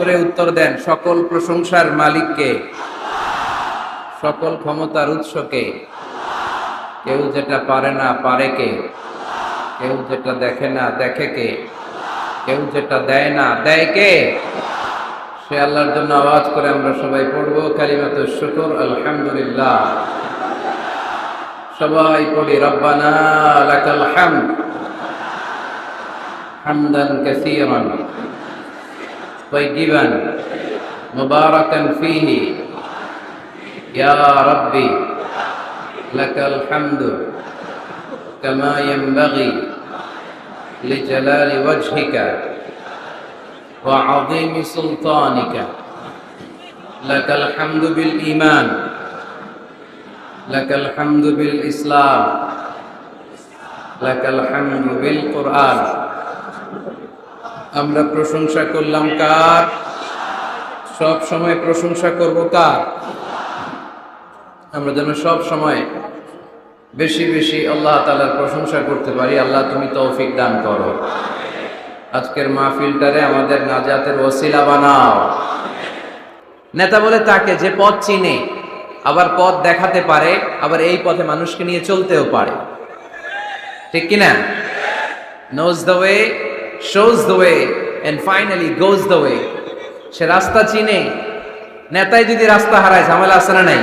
করে উত্তর দেন, সকল প্রশংসার মালিককে, সকল ক্ষমতার উৎসকে। কেউ যেটা পারে না পারে কে, কেউ যেটা দেখে না দেখে কে, কেউ যেটা দেয় না দেয় কে। সে আল্লাহর জন্য আওয়াজ করে আমরা সবাই পড়বো কালিমাতুশ শুকর, আলহামদুলিল্লাহ। সবাই পড়ি, রব্বানা লাকাল হামদ হামদান কাসীরান তাইয়িবান মুবারাকান ফীহি ইয়া রাব্বি লাকাল হামদু কামা ইয়ানবাগি লিজালালি ওয়াজহিকা ওয়া আযীমি সুলতানিকা। লাকাল হামদু বিল ঈমান, লাকাল হামদু বিল ইসলাম, লাকাল হামদু বিল কুরআন। আমরা প্রশংসা করলাম কার? সব সময় প্রশংসা করব কার? আমরা যেন সব সময় বেশি বেশি আল্লাহ তাআলার প্রশংসা করতে পারি। আল্লাহ তুমি তৌফিক দান করো। আজকের মাহফিলটারে আমাদের নাজাতের ওসিলা বানাও। নেতা বলে তাকে যে পথ চিনে, আবার পথ দেখাতে পারে, আবার এই পথে মানুষকে নিয়ে চলতেও পারে, ঠিক কিনা? knows the way, shows the way and finally goes the way। সে রাস্তা চিনে। নেতাই যদি রাস্তা হারায় ঝামেলা আছে না নাই?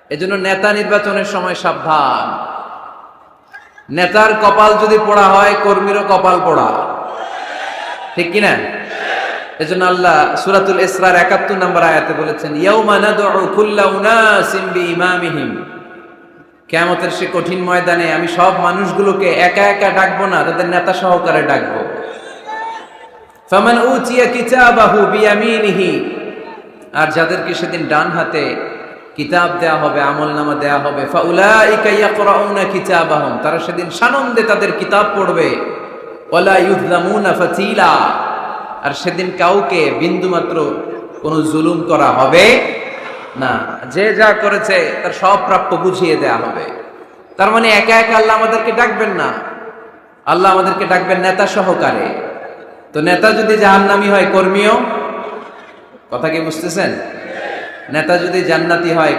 এজন্য নেতা নির্বাচনের সময় সাবধান। নেতার কপাল যদি পোড়া হয়, কর্মীরও কপাল পোড়া, ঠিক কিনা? এজন্য আল্লাহ সূরাতুল ইসরার ৭১ নম্বর আয়াতে বলেছেন, ইয়াউমা নাদউ কুল্লা উনাসিম বিইমামিহিম। কিয়ামতের সে কঠিন ময়দানে আমি সব মানুষগুলোকে একা একা ডাকবো না, তাদের নেতা সহকারে ডাকবো। ফামান উতিয়া কিতাবাহু বিয়ামিনিহি। আর যাদেরকে সেদিন ডান হাতে কিতাব দেয়া হবে, আমলনামা দেয়া হবে, ফাউলাইকা ইয়াকরাউনা কিতাবাহুম। তারা সেদিন সানন্দে তাদের কিতাব পড়বে। ওয়ালা ইউযলামুনা ফাতিলা। আর সেদিন কাউকে বিন্দুমাত্র কোনো জুলুম করা হবে না। যে যা করেছে তার সব প্রাপ্য বুঝিয়ে দেয়া হবে। তার মানে একা একা আল্লাহ আমাদেরকে ডাকবেন না, আল্লাহ আমাদেরকে ডাকবেন নেতা সহকারে। তো নেতা যদি জাহান্নামী হয়, কর্মীও, কথা কি বুঝতেছেন? নেতা যদি জান্নাতি হয়,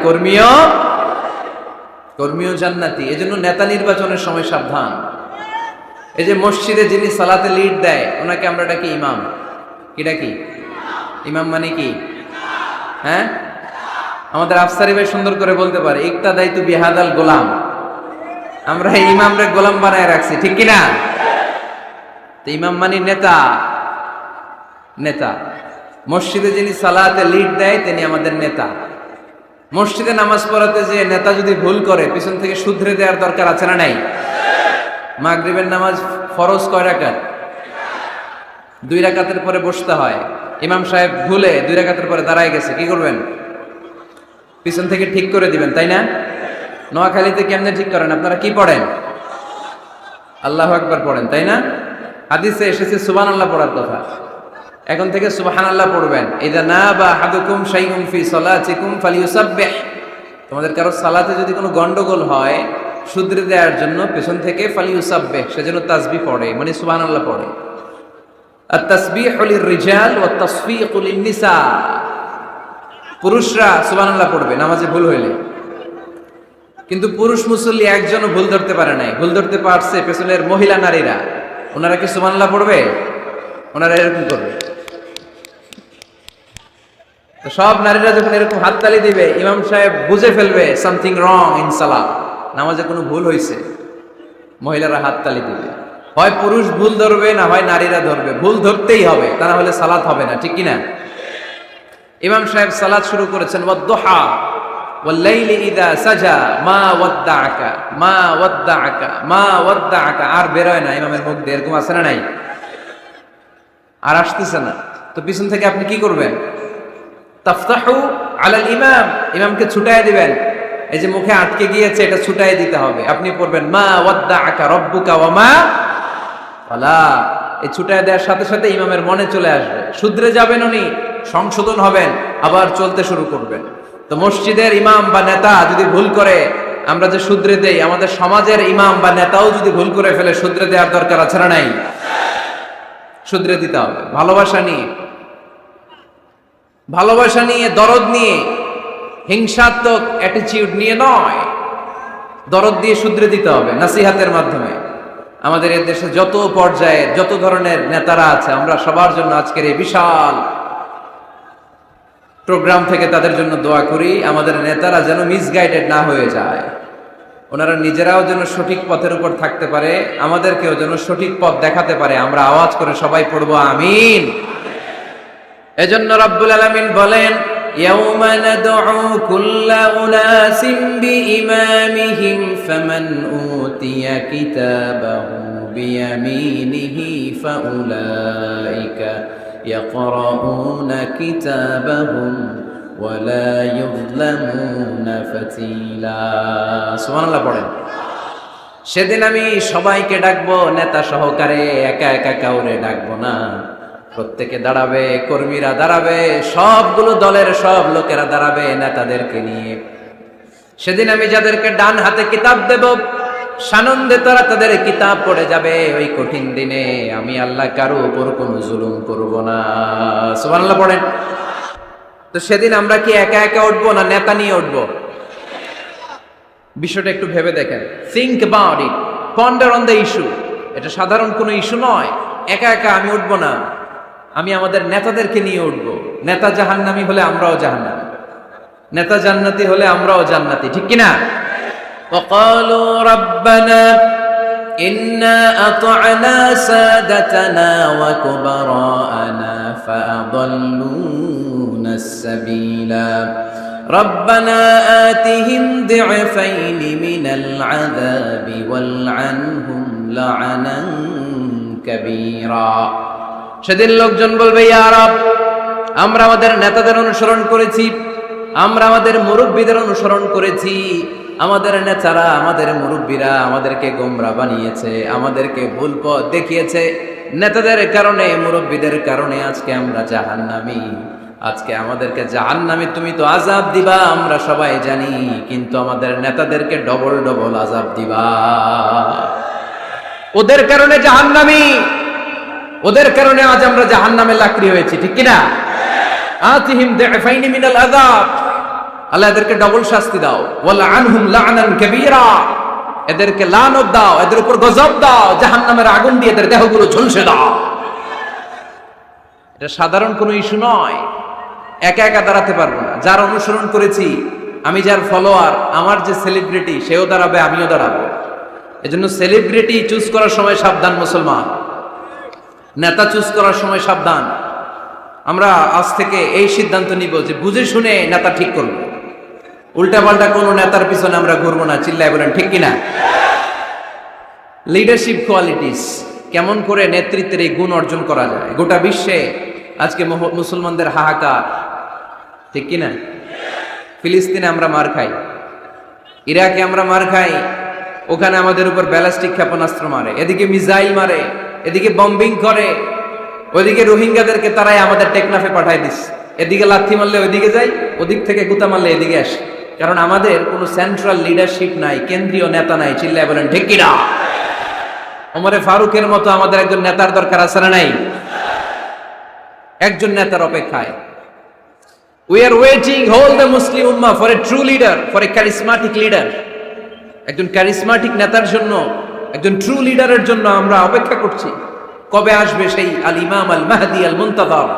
কর্মীও জান্নাতি। এজন্য নেতা নির্বাচনের সময় সাবধান। এই যে মসজিদে যিনি সালাতে লিড দেয়, ওনাকে আমরা ডাকি ইমাম। কি ডাকি? ইমাম মানে কি? হ্যাঁ, আমাদের আফসারি ভাই সুন্দর করে বলতে পারে, ইক্তাদাইতু বিহাদাল গোলাম। আমরা ইমামরে গোলাম বানায় রাখছি, ঠিক কিনা? তো ইমাম মানে নেতা। নেতা মসজিদে যিনি সালাতে লিড দেয়, তিনি আমাদের নেতা। মসজিদে নামাজ পড়াতে যে নেতা যদি ভুল করে, পিছন থেকে শুধরে দেওয়ার দরকার আছে না নাই? মাগরিবের নামাজ ফরজ কয় রাকাত? 2 রাকাতের পরে বসতে হয়। ইমাম সাহেব ভুলে 2 রাকাতের পরে দাঁড়ায় গেছে, কি করবেন? পিছন থেকে ঠিক করে দিবেন, তাই না? নোয়াখালীতে কেমনে ঠিক করেন? আপনারা কি পড়েন? আল্লাহু আকবার পড়েন, তাই না? হাদিসে এসেছে সুবহানাল্লাহ পড়ার কথা। এখন থেকে সুবহানাল্লাহ পড়বেন। ইযা নাবা আহাদুকুম শাইউন ফি সালাতিকুম ফালিয়ুসাব্বিহ। তোমাদের কারো সালাতে যদি কোনো গন্ডগোল হয়, শুধরে দেওয়ার জন্য পেছন থেকে ফালিয়ুসাব্বিহ, সেজন্য তাসবিহ পড়ে, মানে সুবহানাল্লাহ পড়ে। আত-তাসবিহু লির-রিজাল ওয়াত তাসফীকু লিন-নিসা। পুরুষরা সুবহানাল্লাহ পড়বে নামাজে ভুল হইলে, কিন্তু পুরুষ মুসল্লি একজনও ভুল ধরতে পারে নাই। ভুল ধরতে পারছে পেছনের মহিলা নারীরা। ওনারা কি সুবহানাল্লাহ পড়বে? ওনারা এরকম করবে। তো সব নারীরা যখন এরকম হাততালি দিবে, ইমাম সাহেব বুঝে ফেলবে সামথিং রং ইন সালাত, নামাজে কোনো ভুল হয়েছে। মহিলারা হাততালি দিবে। হয় পুরুষ ভুল ধরবে, না হয় নারীরা ধরবে। ভুল ধরতেই হবে, তা না হলে সালাত হবে না, ঠিক কিনা? ইমাম সাহেব সালাত শুরু করেছেন, ওয়াদ-দুহা ওয়াল-লাইলি ইযা সাজা মা ওয়াদ্দাআকা মা ওয়াদ্দাআকা মা ওয়াদ্দাআকা। আর বেরোয় না ইমামের মুখ দিয়ে, এরকম আছে না নাই? আর আসতেছে না। তো পিছন থেকে আপনি কি করবেন? তাফতাহু আলাল ইমাম, ইমামকে ছুটায় দিবেন। এই যে মুখে আটকে গিয়েছে, এটা ছুটায় দিতে হবে। আপনি পড়বেন মা ওয়াদ্দাআকা রাব্বুকা ওয়া মা ওয়ালা। এই ছুটায় দেওয়ার সাথে সাথে ইমামের মনে চলে আসবে, শুধরে যাবেন উনি, সংশোধন হবেন, আবার চলতে শুরু করবেন। তো মসজিদের ইমাম বা নেতা যদি ভুল করে, আমরা যে শুধরে দেই, আমাদের সমাজের ইমাম বা নেতাও যদি ভুল করে ফেলে, শুধরে দেওয়ার দরকার আছে না নাই? শুধরে দিতে হবে ভালোবাসা নিয়ে। ভালোবাসা নিয়ে, দরদ নিয়ে, হিংসাত্মক অ্যাটিটিউড নিয়ে নয়, দরদ দিয়ে শুধরে দিতে হবে নসিহতের মাধ্যমে। আমাদের এই দেশে যত পর্যায়ের যত ধরনের নেতারা আছে, আমরা সবার জন্য আজকের এই বিশাল প্রোগ্রাম থেকে তাদের জন্য দোয়া করি, আমাদের নেতারা যেন মিসগাইডেড না হয়ে যায়, ওনারা নিজেরাও যেন সঠিক পথের উপর থাকতে পারে, আমাদেরকেও যেন সঠিক পথ দেখাতে পারে। আমরা আওয়াজ করে সবাই পড়বো আমিন। এজন্য রব্বুল আলামিন বলেন, ইয়াউমা নাদউ কুল্লা উনাসিন বিইমামিহিম ফামান উতিয়া কিতাবাহু বিয়ামিনিহি ফাউলাইকা ইয়াকরাউনা কিতাবাহুম ওয়ালা ইউযলামুনা ফাতিলা। সুবহানাল্লাহ পড়েন। সেদিন আমি সবাইকে ডাকবো, নেতা সহকারে, একা একা কাউরে ডাকবো না। প্রত্যেকে দাঁড়াবে, কর্মীরা দাঁড়াবে, সবগুলো দলের সব লোকেরা দাঁড়াবে নেতাদেরকে নিয়ে। সেদিন আমি যাদেরকে ডান হাতে কিতাব দেব, সানন্দে তারা তাদের কিতাব পড়ে যাবে। ওই কঠিন দিনে আমি আল্লাহ কারো উপর কোনো জুলুম করব না। সুবহানাল্লাহ পড়েন। তো সেদিন আমরা কি একা একা উঠবো না নেতা নিয়ে উঠবো? বিষয়টা একটু ভেবে দেখেন, think about it, ponder on the issue. এটা সাধারণ কোনো ইস্যু নয়। একা একা আমি উঠবো না, আমি আমাদের নেতাদেরকে নিয়ে উঠবো। নেতা জাহান্নামী হলে আমরাও জাহান্নামী, নেতা জান্নাতি হলে আমরাও জান্নাতি, ঠিক কিনা? وقالوا ربنا إنا أطعنا سادتنا وكبراءنا فأضلونا السبيلا ربنا آتهم ضعفين من العذاب والعنهم لعنا كبيرا। সেদিন লোকজন বলবে, ইয়া রব, আমরা আমাদের নেতাদের অনুসরণ করেছি, আমরা আমাদের মুরব্বীদের অনুসরণ করেছি, আমাদের নেতারা, আমাদের মুরব্বীরা আমাদেরকে গোমরা বানিয়েছে, আমাদেরকে ভুল পথ দেখিয়েছে। নেতাদের কারণে, মুরব্বীদের কারণে আজকে আমরা জাহান্নামী। আজকে আমাদেরকে জাহান্নামী তুমি তো আযাব দিবা, আমরা সবাই জানি, কিন্তু আমাদের নেতাদেরকে ডবল ডবল আযাব দিবা। ওদের কারণে জাহান্নামী, ওদের কারণে আজ আমরা জাহান্নামে লাকড়ি হয়েছি, ঠিক কিনা? আতিহিম দিফাইনি মিনাল আযাব, আল্লাহ এদেরকে ডবল শাস্তি দাও। ওয়ালা আনহুম লা'নান কাবীরা, এদেরকে লানত দাও, এদের উপর গজব দাও, জাহান্নামের আগুন দিয়ে এদের দেহগুলো ঝলসে দাও। এটা সাধারণ কোনো ইস্যু নয়। একা একা দাঁড়াতে পারবো না। যার অনুসরণ করেছি আমি, যার ফলোয়ার, আমার যে সেলিব্রিটি, সেও দাঁড়াবে, আমিও দাঁড়াবো। এজন্য সেলিব্রিটি চুজ করার সময় সাবধান মুসলমান, নেতা চুজ করার সময় সাবধান। আমরা আজ থেকে এই সিদ্ধান্ত নিব যে বুঝে শুনে নেতা ঠিক করব, উল্টা পাল্টা কোন নেতার পিছনে আমরা ঘুরবো না। চিল্লায় বলেন ঠিক কিনা? লিডারশিপ কোয়ালিটিস, কেমন করে নেতৃত্বের এই গুণ অর্জন করা যায়। গোটা বিশ্বে আজকে মুসলমানদের হাহাকার, ঠিক কিনা? ফিলিস্তিনে আমরা মার খাই, ইরাকে আমরা মার খাই, ওখানে আমাদের উপর ব্যালিস্টিক ক্ষেপণাস্ত্র মারে, এদিকে মিসাইল মারে, এদিকে বম্বিং করে, ওইদিকে রোহিঙ্গাদেরকে তারাই আমাদের টেকনাফে পাঠায় দিস। এদিকে লাথি মারলে ওইদিকে যাই, ওদিক থেকে গুতা মারলে এদিকে আসে। কারণ আমাদের কোনো সেন্ট্রাল লিডারশিপ নাই, কেন্দ্রীয় নেতা নাই। চিল্লায় বলেন ঠিক কিনা? ওমরে ফারুকের মতো আমাদের একজন নেতার দরকার আছে না নাই? একজন নেতার অপেক্ষায়। We are waiting, all the Muslim Ummah, for a true leader, for a charismatic leader. একজন ক্যারিসমাটিক নেতার জন্য, একজন ট্রু লিডারের জন্য আমরা অপেক্ষা করছি। কবে আসবে সেই আল ইমাম আল মাহদি আল মুনতাযর,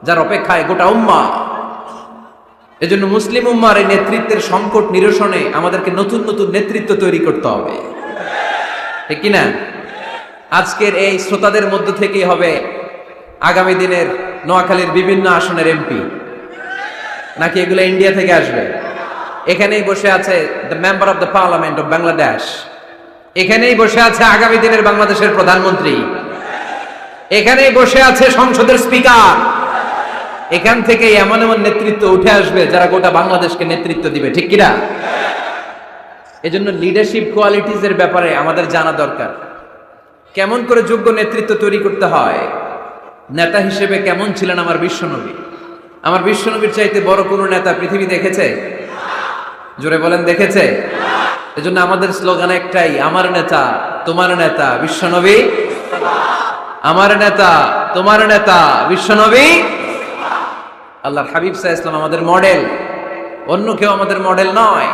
যার অপেক্ষায় গোটা উম্মাহ। এজন্য মুসলিম উম্মার এই নেতৃত্বের সংকট নিরসনে আমাদেরকে নতুন নতুন নেতৃত্ব তৈরি করতে হবে, ঠিক কিনা? আজকের এই শ্রোতাদের মধ্য থেকেই হবে আগামী দিনের নোয়াখালীর বিভিন্ন আসনের এমপি, নাকি এগুলো ইন্ডিয়া থেকে আসবে? এখানেই বসে আছে the member of the parliament of Bangladesh, এখানেই বসে আছে আগামী দিনের বাংলাদেশের প্রধানমন্ত্রী, এখানেই বসে আছে সংসদের স্পিকার। এখান থেকে এমন এমন নেতৃত্ব উঠে আসবে যারা গোটা বাংলাদেশকে নেতৃত্ব দিবে, ঠিক কিনা? এজন্য লিডারশিপ কোয়ালিটিজ এর ব্যাপারে আমাদের জানা দরকার। কেমন করে যোগ্য নেতৃত্ব তৈরি করতে হয়। নেতা হিসেবে কেমন ছিলেন আমার বিশ্বনবী? আমার বিশ্বনবীর চাইতে বড় কোনো নেতা পৃথিবী দেখেছে? জোরে বলেন, দেখেছে? এজন্য আমাদের স্লোগান একটাই, আমার নেতা তোমার নেতা বিশ্বনবী, আমার নেতা তোমার নেতা বিশ্বনবী। আল্লাহর হাবিব সাল্লাল্লাহু আলাইহি ওয়াসাল্লাম আমাদের মডেল, অন্য কেউ আমাদের মডেল নয়।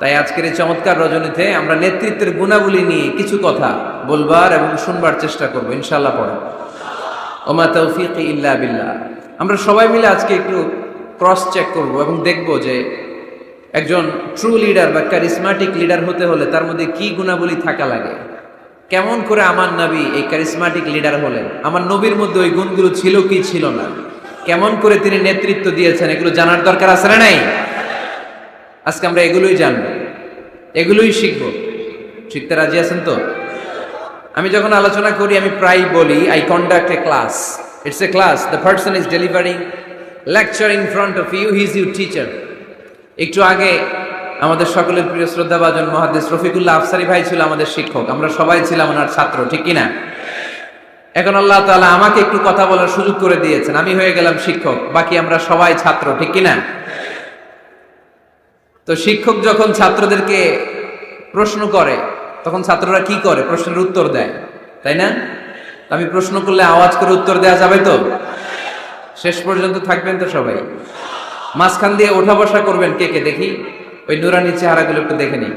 তাই আজকের এই চমৎকার রজনীতে আমরা নেতৃত্বের গুণাবলী নিয়ে কিছু কথা বলবার এবং শুনবার চেষ্টা করবো ইনশাআল্লাহ। পড়ে ওমা তৌফিক ইল্লা বিল্লাহ। আমরা সবাই মিলে আজকে একটু ক্রস চেক করব এবং দেখব যে একজন ট্রু লিডার বা ক্যারিসমাটিক লিডার হতে হলে তার মধ্যে কি গুণাবলী থাকা লাগে। কেমন করে আমার নবী এই ক্যারিসমাটিক লিডার হলেন, আমার নবীর মধ্যে ওই গুণগুলো ছিল কি ছিল না, কেমন করে তিনি নেতৃত্ব দিয়েছেন, এগুলো জানার দরকার আছে না নাই? আজকে আমরা এগুলোই জানবো, এগুলোই শিখবো। শিখতে রাজি আছেন তো? আমি যখন আলোচনা করি আমি প্রায় বলি I conduct a class. It's a class, the person is delivering lecture in front of you, he is your teacher. একটু আগে আমাদের সকলের প্রিয় শ্রদ্ধাভাজন মুহাদ্দিস রফিকুল্লাহ আফসারী ভাই ছিল আমাদের শিক্ষক, আমরা সবাই ছিলাম ওনার ছাত্র, ঠিক কিনা? এখন আল্লাহ তাআলা আমাকে একটু কথা বলার সুযোগ করে দিয়েছেন, আমি হয়ে গেলাম শিক্ষক, বাকি আমরা সবাই ছাত্র, ঠিক কিনা? তো শিক্ষক যখন ছাত্রদেরকে প্রশ্ন করে তখন ছাত্ররা কি করে? প্রশ্নের উত্তর দেয়, তাই না? আমি প্রশ্ন করলে আওয়াজ করে উত্তর দেওয়া যাবে তো? শেষ পর্যন্ত থাকবেন তো সবাই? মাঝখান দিয়ে ওঠা বসা করবেন কে কে দেখি, ওই নুরানি চেহারাগুলো একটু দেখে নিই।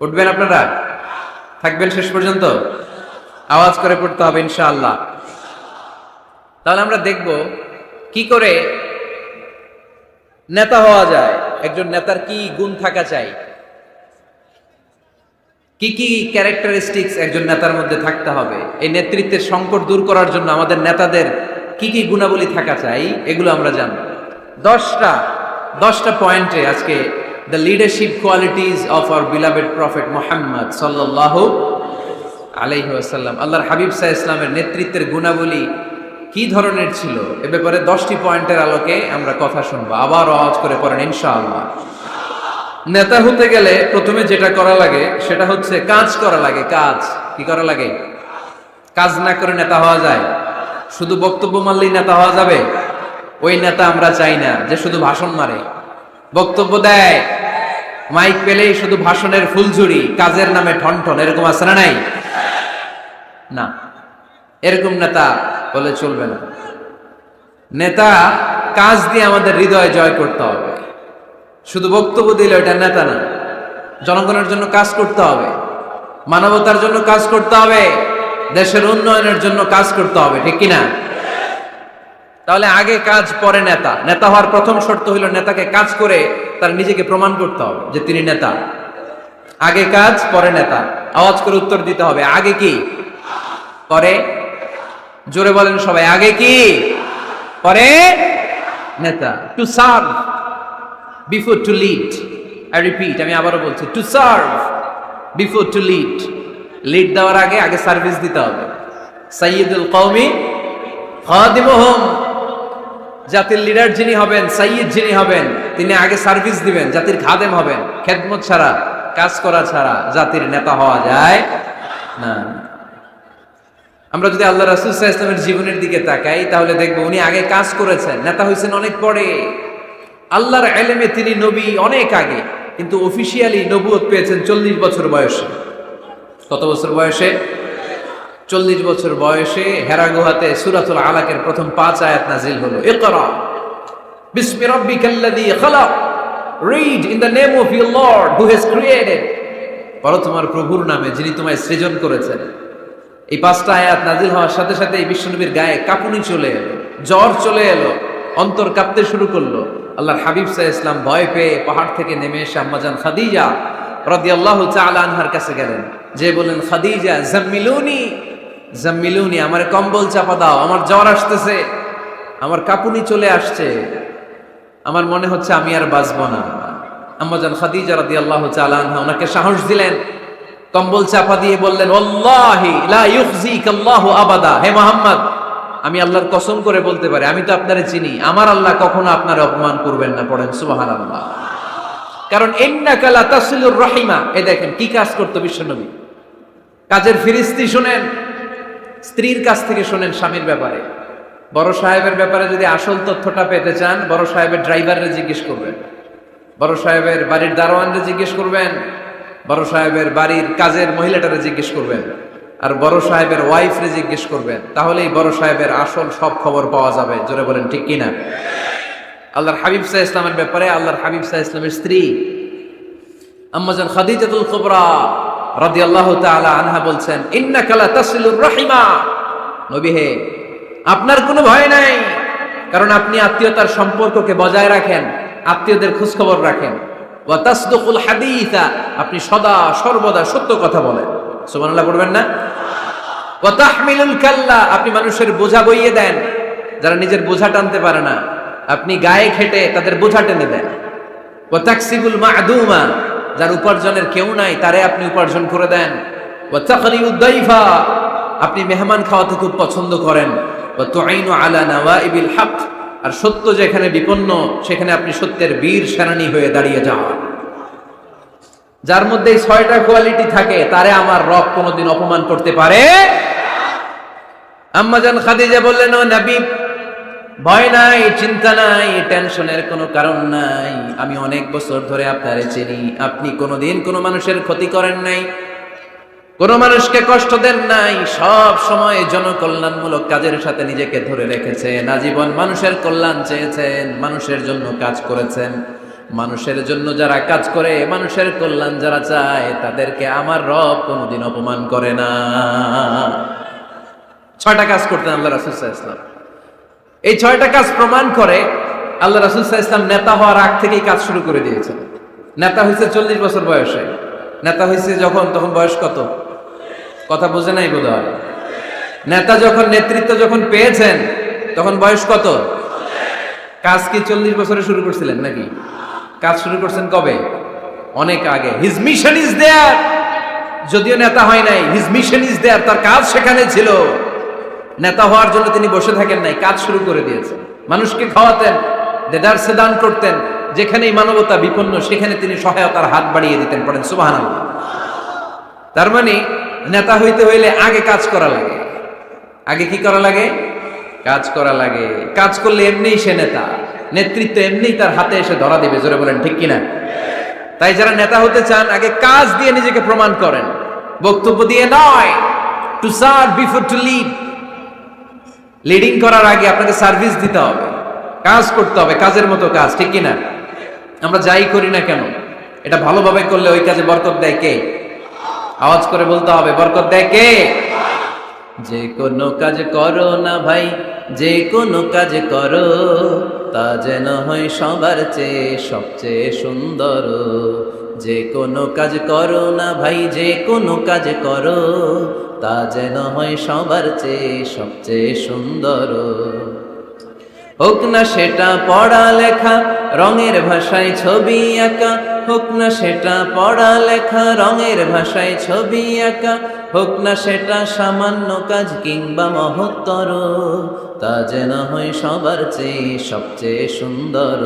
উঠবেন আপনারা? থাকবেন শেষ পর্যন্ত? আওয়াজ করে পড়তে হবে ইনশাআল্লাহ। তাহলে আমরা দেখব কি করে নেতা হওয়া যায়, একজন নেতার কি গুণ থাকা চাই, কি কি ক্যারেক্টারিস্টিক্স একজন নেতার মধ্যে থাকতে হবে, এই নেতৃত্বের সংকট দূর করার জন্য আমাদের নেতাদের কি কি গুণাবলী থাকা চাই, এগুলো আমরা জানব। 10টা পয়েন্টে আজকে the leadership qualities of our beloved prophet Muhammad সাল্লাল্লাহু আলাইহি ওয়াসাল্লাম, আল্লাহর হাবিব সাল্লাল্লাহু আলাইহি ওয়াসাল্লামের নেতৃত্বের গুণাবলী কি ধরনের ছিল, এ ব্যাপারে 10টি পয়েন্টের আলোকে আমরা কথা শুনবো। আবার আওয়াজ করে পড়েন ইনশাআল্লাহ। নেতা হতে গেলে প্রথমে যেটা করা লাগে সেটা হচ্ছে কাজ করা লাগে। কাজ কি করা লাগে? কাজ না করে নেতা হওয়া যায়? শুধু বক্তব্য মারলেই নেতা হওয়া যাবে? ওই নেতা আমরা চাই না যে শুধু ভাষণ মারে, বক্তব্য দেয়, মাইক পেলেই শুধু ভাষণের ফুলঝুরি, কাজের নামে ঠনঠন, এরকম আছে না নাই? না, এরকম নেতা বলে চলবে না। নেতা কাজ দিয়ে আমাদের হৃদয় জয় করতে হবে। শুধু বক্তব্য দিলে ওটা নেতা না। জনগণের জন্য কাজ করতে হবে, মানবতার জন্য কাজ করতে হবে, দেশের উন্নয়নের জন্য কাজ করতে হবে, ঠিক কিনা? তাহলে আগে কাজ পরে নেতা। নেতা হওয়ার প্রথম শর্ত হইল নেতাকে কাজ করে তার নিজেকে প্রমাণ করতে হবে যে তিনি নেতা। আগে কাজ পরে নেতা। আওয়াজ করে উত্তর দিতে হবে, আগে কি পরে? জোরে বলেন সবাই, আগে কি পরে নেতা। To serve before to lead. I repeat, আমি আবারও বলছি, to serve before to lead. Lead দেওয়ার আগে আগে সার্ভিস দিতে হবে। সাইয়্যিদুল কওমি খাদিমুহুম, জাতির লিডার যিনি হবেন, সাইয়্যিদ যিনি হবেন, তিনি আগে সার্ভিস দিবেন, জাতির খাদেম হবেন। খেদমত ছাড়া, কাজ করা ছাড়া জাতির নেতা হওয়া যায় না। আমরা যদি আল্লাহ রাসূল সাল্লাল্লাহু আলাইহি ওয়াসাল্লামের জীবনের দিকে তাকাই তাহলে দেখব উনি আগে কাজ করেছেন, নেতা হয়েছেন অনেক পরে। আল্লাহর ইলমে তিনি নবী অনেক আগে, কিন্তু অফিশিয়ালি নবুয়ত পেয়েছেন 40 বছর বয়সে। কত বছর বয়সে? 40 বছর বয়সে হেরা গুহাতে সূরাতুল আলাকের প্রথম 5 আয়াত নাজিল হলো। ইকরা বিসমি রাব্বিকাল্লাযী খালাক, read in the name of your lord who has created. পড়ো তোমার প্রভুর নামে যিনি তোমায় সৃজন করেছেন। এই 5টা আয়াত নাজিল হওয়ার সাথে সাথে এই বিশ্বনবীর গায়ে কাঁপুনি চলে এলো, জ্বর চলে এলো, অন্তর কাঁপতে শুরু করলো। আল্লাহর হাবিব সাল্লাল্লাহু আলাইহি ওয়াসাল্লাম ভয় পেয়ে পাহাড় থেকে নেমে এসে আম্মাজান খাদিজা রাদিয়াল্লাহু তাআলা আনহার কাছে গেলেন, যে বলেন, খাদিজা জাম্মিলুনি জাম্মিলুনি, আমার কম্বল চাপা দাও, আমার জ্বর আসতেছে, আমার কাঁপুনি চলে আসছে, আমার মনে হচ্ছে আমি আর বাঁচব না। আম্মাজান খাদিজা রাদিয়াল্লাহু তাআলা আনহা ওনাকে সাহস দিলেন, কম্বল চাপা দিয়ে বললেন, ওয়াল্লাহি লা ইউখজিকাল্লাহু আবাদা, হে মুহাম্মদ, আমি আল্লাহর কসম করে বলতে পারি, আমি তো আপনারে চিনি, আমার আল্লাহ কখনো আপনার অপমান করবেন না। পড়েন সুবহানাল্লাহ। কারণ ইন্নাকা লা তাসিলুর রাহিমা। এই দেখেন কি কাজ করতো বিশ্বনবী। কাজের ফিরিস্তি শুনেন, স্ত্রীর কাছ থেকে শোনেন স্বামীর ব্যাপারে। বড় সাহেবের ব্যাপারে যদি আসল তথ্যটা পেতে চান, বড় সাহেবের ড্রাইভাররে জিজ্ঞেস করবেন, বড় সাহেবের বাড়ির দারোয়ানরে জিজ্ঞেস করবেন, বড় সাহেবের বাড়ির কাজের মহিলাটারে জিজ্ঞেস করবেন। আর বড় সাহেবের ওয়াইফরে জিজ্ঞেস করবেন, তাহলেই বড় সাহেবের আসল সব খবর পাওয়া যাবে। জোরে বলেন ঠিক কিনা? আল্লাহর হাবিব সাল্লাল্লাহু আলাইহি ওয়াসাল্লামের ব্যাপারে আল্লাহর হাবিব সাল্লাল্লাহু আলাইহি ওয়াসাল্লামের স্ত্রী আম্মাজান খাদিজাতুল কুবরা রাদিয়াল্লাহু তাআলা আনহা বলছেন, ইন্নাকা লা তাসিলুর রাহিমা। নবী হে, আপনার কোনো ভয় নাই, কারণ আপনি আত্মীয়তার সম্পর্ককে বজায় রাখেন, আত্মীয়দের খোঁজ খবর রাখেন। ওয়া তাসদুকুল হাদিসা, আপনি সদা সর্বদা সত্য কথা বলেন। সুবহানাল্লাহ পড়বেন না? ওয়া তাহমিলুল কাল্লা, আপনি মানুষের বোঝা বইয়ে দেন, যারা নিজের বোঝা টানতে পারে না আপনি গায়ে খেটে তাদের বোঝা টেনে দেন। ওয়া তাকসিবুল মা'দুমা, যার উপার্জনের কেউ নাই তারে আপনি উপার্জন করে দেন। ওয়া তাকরিউদ দাইফা, আপনি মেহমান খাওয়াতে খুব পছন্দ করেন। ওয়া তুঈনু আলা নাওয়াইবিল হক, আর সত্য যেখানে বিপন্ন সেখানে আপনি সত্যের বীর সেনানী হয়ে দাঁড়িয়ে যান। যার মধ্যে এই 6টা কোয়ালিটি থাকে তারে আমার রব কোনোদিন অপমান করতে পারে। আম্মাজান খাদিজা বললেন, ও নবী, ভয় নাই, চিন্তা নাই, টেনশনের কোনো কারণ নাই। আমি অনেক বছর ধরে আপনারে চিনি, আপনি কোনোদিন কোনো মানুষের ক্ষতি করেন নাই, কোন মানুষকে কষ্ট দেন নাই, সব সময় জনকল্যাণমূলক কাজের সাথে নিজেকে ধরে রেখেছেন, আজীবন মানুষের কল্যাণ চেয়েছেন, মানুষের জন্য কাজ করেছেন। মানুষের জন্য যারা কাজ করে, মানুষের কল্যাণ যারা চায়, তাদেরকে আমার রব কোনোদিন অপমান করে না। 6টা কাজ করতেন আল্লাহ রাসূল সাল্লাল্লাহু আলাইহি ওয়াসাল্লাম। এই 6টা কাজ প্রমাণ করে আল্লাহ রাসূল সাল্লাল্লাহু আলাইহি ওয়াসাল্লাম নেতা হওয়ার আগ থেকেই কাজ শুরু করে দিয়েছেন। নেতা হয়েছে 40 বছর বয়সে। নেতা হয়েছে যখন, তখন বয়স কত? কথা বোঝে নাই বোধহয়। নেতা যখন, নেতৃত্ব যখন পেয়েছেন তখন বয়স কত? কাজ কি 40 বছরে শুরু করছিলেন নাকি? কাজ শুরু করছেন কবে? অনেক আগে। হিজ মিশন ইজ দেয়ার, যদিও নেতা হয় নাই, হিজ মিশন ইজ দেয়ার, তার কাজ সেখানে ছিল। নেতা হওয়ার জন্য তিনি বসে থাকেন নাই, কাজ শুরু করে দিয়েছেন। মানুষকে খাওয়াতেন, দেদারসে দান করতেন, যেখানেই মানবতা বিপন্ন সেখানে তিনি সহায়তার হাত বাড়িয়ে দিতেন। পড়েন সুবহানাল্লাহ। তার মানে নেতা হইতে হইলে আগে কাজ করা লাগে। আগে কি করা লাগে? কাজ করা লাগে। কাজ করলে এমনিই সে নেতা, নেতৃত্ব এমনিই তার হাতে এসে ধরা দিবে। জোরে বলেন ঠিক কিনা? তাই যারা নেতা হতে চান, আগে কাজ দিয়ে নিজেকে প্রমাণ করেন, বক্তব্য দিয়ে নয়। To serve before to lead. Leading করার আগে আপনাকে সার্ভিস দিতে হবে, কাজ করতে হবে, কাজের মতো কাজ। ঠিক কিনা? আমরা যাই করি না কেন, এটা ভালোভাবে করলে ওই কাজে বরকত দেয় কে? আওয়াজ করে বলতে হবে, বরকত দেয় কে? যে কোনো কাজ করো না ভাই, যে কোনো কাজ করো, তা যেন হয় সবার চেয়ে সবচেয়ে সুন্দর। যে কোনো কাজ করো না ভাই, যে কোনো কাজ করো, তা যেন হয় সবার চেয়ে সবচেয়ে সুন্দর। হোক না সেটা পড়ালেখা, রঙের ভাষায় ছবি আঁকা, হোক না সেটা পড়ালেখা, রঙের ভাষায় ছবি আঁকা, হোক না সেটা সামান্য কাজ কিংবা মহত্তর, তা যেন হয় সবার চেয়ে সবচেয়ে সুন্দর।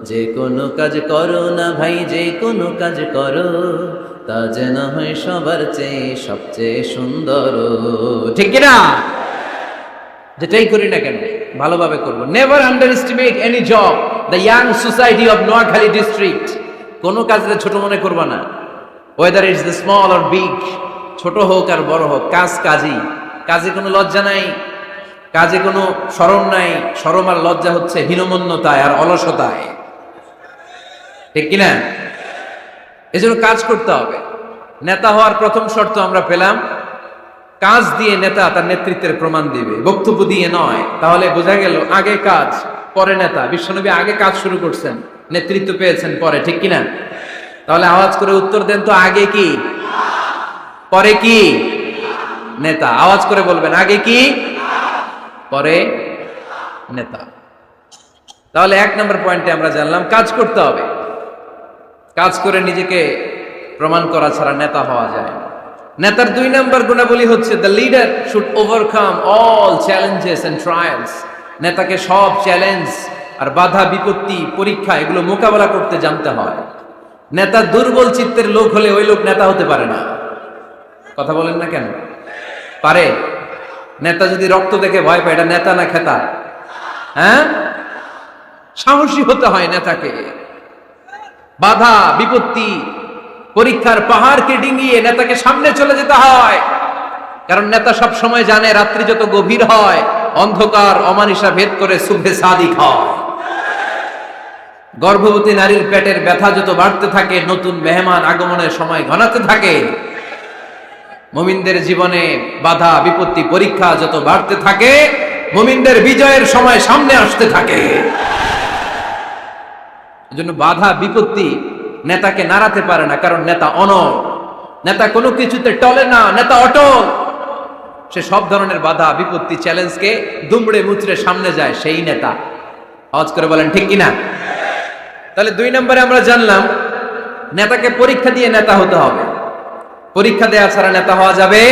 যে কোনো কাজ করো না ভাই, যে কোনো কাজ করো, তা যেন হয় সবার চেয়ে সবচেয়ে সুন্দর। ঠিক কিনা? যেটাই করি না কেন ভালোভাবে করবো। Never under estimate any job. The young society of Noakhali district. কোনো কাজে ছোট মনে করবা না, whether it's the small or big. ছোট হোক আর বড় হোক, কাজ কাজই। কাজে কোনো লজ্জা নাই, কাজে কোনো শরম নাই। শরম আর লজ্জা হচ্ছে হীনমন্যতায় আর অলসতায়। ঠিক কিনা? এজন্য কাজ করতে হবে। নেতা হওয়ার প্রথম শর্ত আমরা পেলাম, কাজ দিয়ে নেতা তার নেতৃত্বের প্রমাণ দিবে, বক্তব্য দিয়ে নয়। তাহলে বোঝা গেল আগে কাজ পরে নেতা। বিশ্বনবী আগে কাজ শুরু করছেন, নেতৃত্ব পেয়েছেন পরে। ঠিক কিনা? তাহলে আওয়াজ করে উত্তর দেন তো, আগে কি পরে কি? নেতা। আওয়াজ করে বলবেন, আগে কি পরে নেতা। তাহলে 1 নম্বর পয়েন্টে আমরা জানলাম কাজ করতে হবে। কাজ করে নিজেকে প্রমাণ করা ছাড়া নেতা হওয়া যায় না। নেতার 2 নম্বর গুণাবলী হচ্ছে the leader should overcome all challenges and trials. নেতাকে সব চ্যালেঞ্জ আর বাধা বিপত্তি পরীক্ষা এগুলো মোকাবেলা করতে জানতে হয়। নেতা দুর্বল চিত্তের লোক হলে ওই লোক নেতা হতে পারে না। কথা বলেন না কেন? পারে? নেতা যদি রক্ত দেখে ভয় পায়, এটা নেতা না খেতা? হ্যাঁ, সাহসী হতে হয় নেতাকে। বাধা বিপত্তি পরীক্ষার পাহাড়কে ডিঙিয়ে নেতাকে সামনে চলে যেতে হয়। কারণ নেতা সব সময় জানে রাত্রি যত গভীর হয় অন্ধকার অমানিসা ভেদ করে সুবহে সাদিক হয়। গর্ভবতী নারীর পেটের ব্যথা যত বাড়তে থাকে, নতুন মেহমান আগমনের সময় ঘনাতে থাকে। মুমিনদের জীবনে বাধা বিপত্তি পরীক্ষা যত বাড়তে থাকে, মুমিনদের বিজয়ের সময় সামনে আসতে থাকে। এজন্য বাধা বিপত্তি নেতাকে নাড়াতে পারে না, কারণ নেতা অনড়। নেতা কোনো কিছুতে টলে না, নেতা অটল। সে সব ধরনের বাধা বিপত্তি চ্যালেঞ্জকে দুমড়ে মুচড়ে সামনে যায়, সেই নেতা। আওয়াজ করে বলেন ঠিক কিনা? তাহলে 2 নম্বরে আমরা জানলাম নেতাকে পরীক্ষা দিয়ে নেতা হতে হবে। পরীক্ষা দেওয়া ছাড়া নেতা হওয়া যাবে?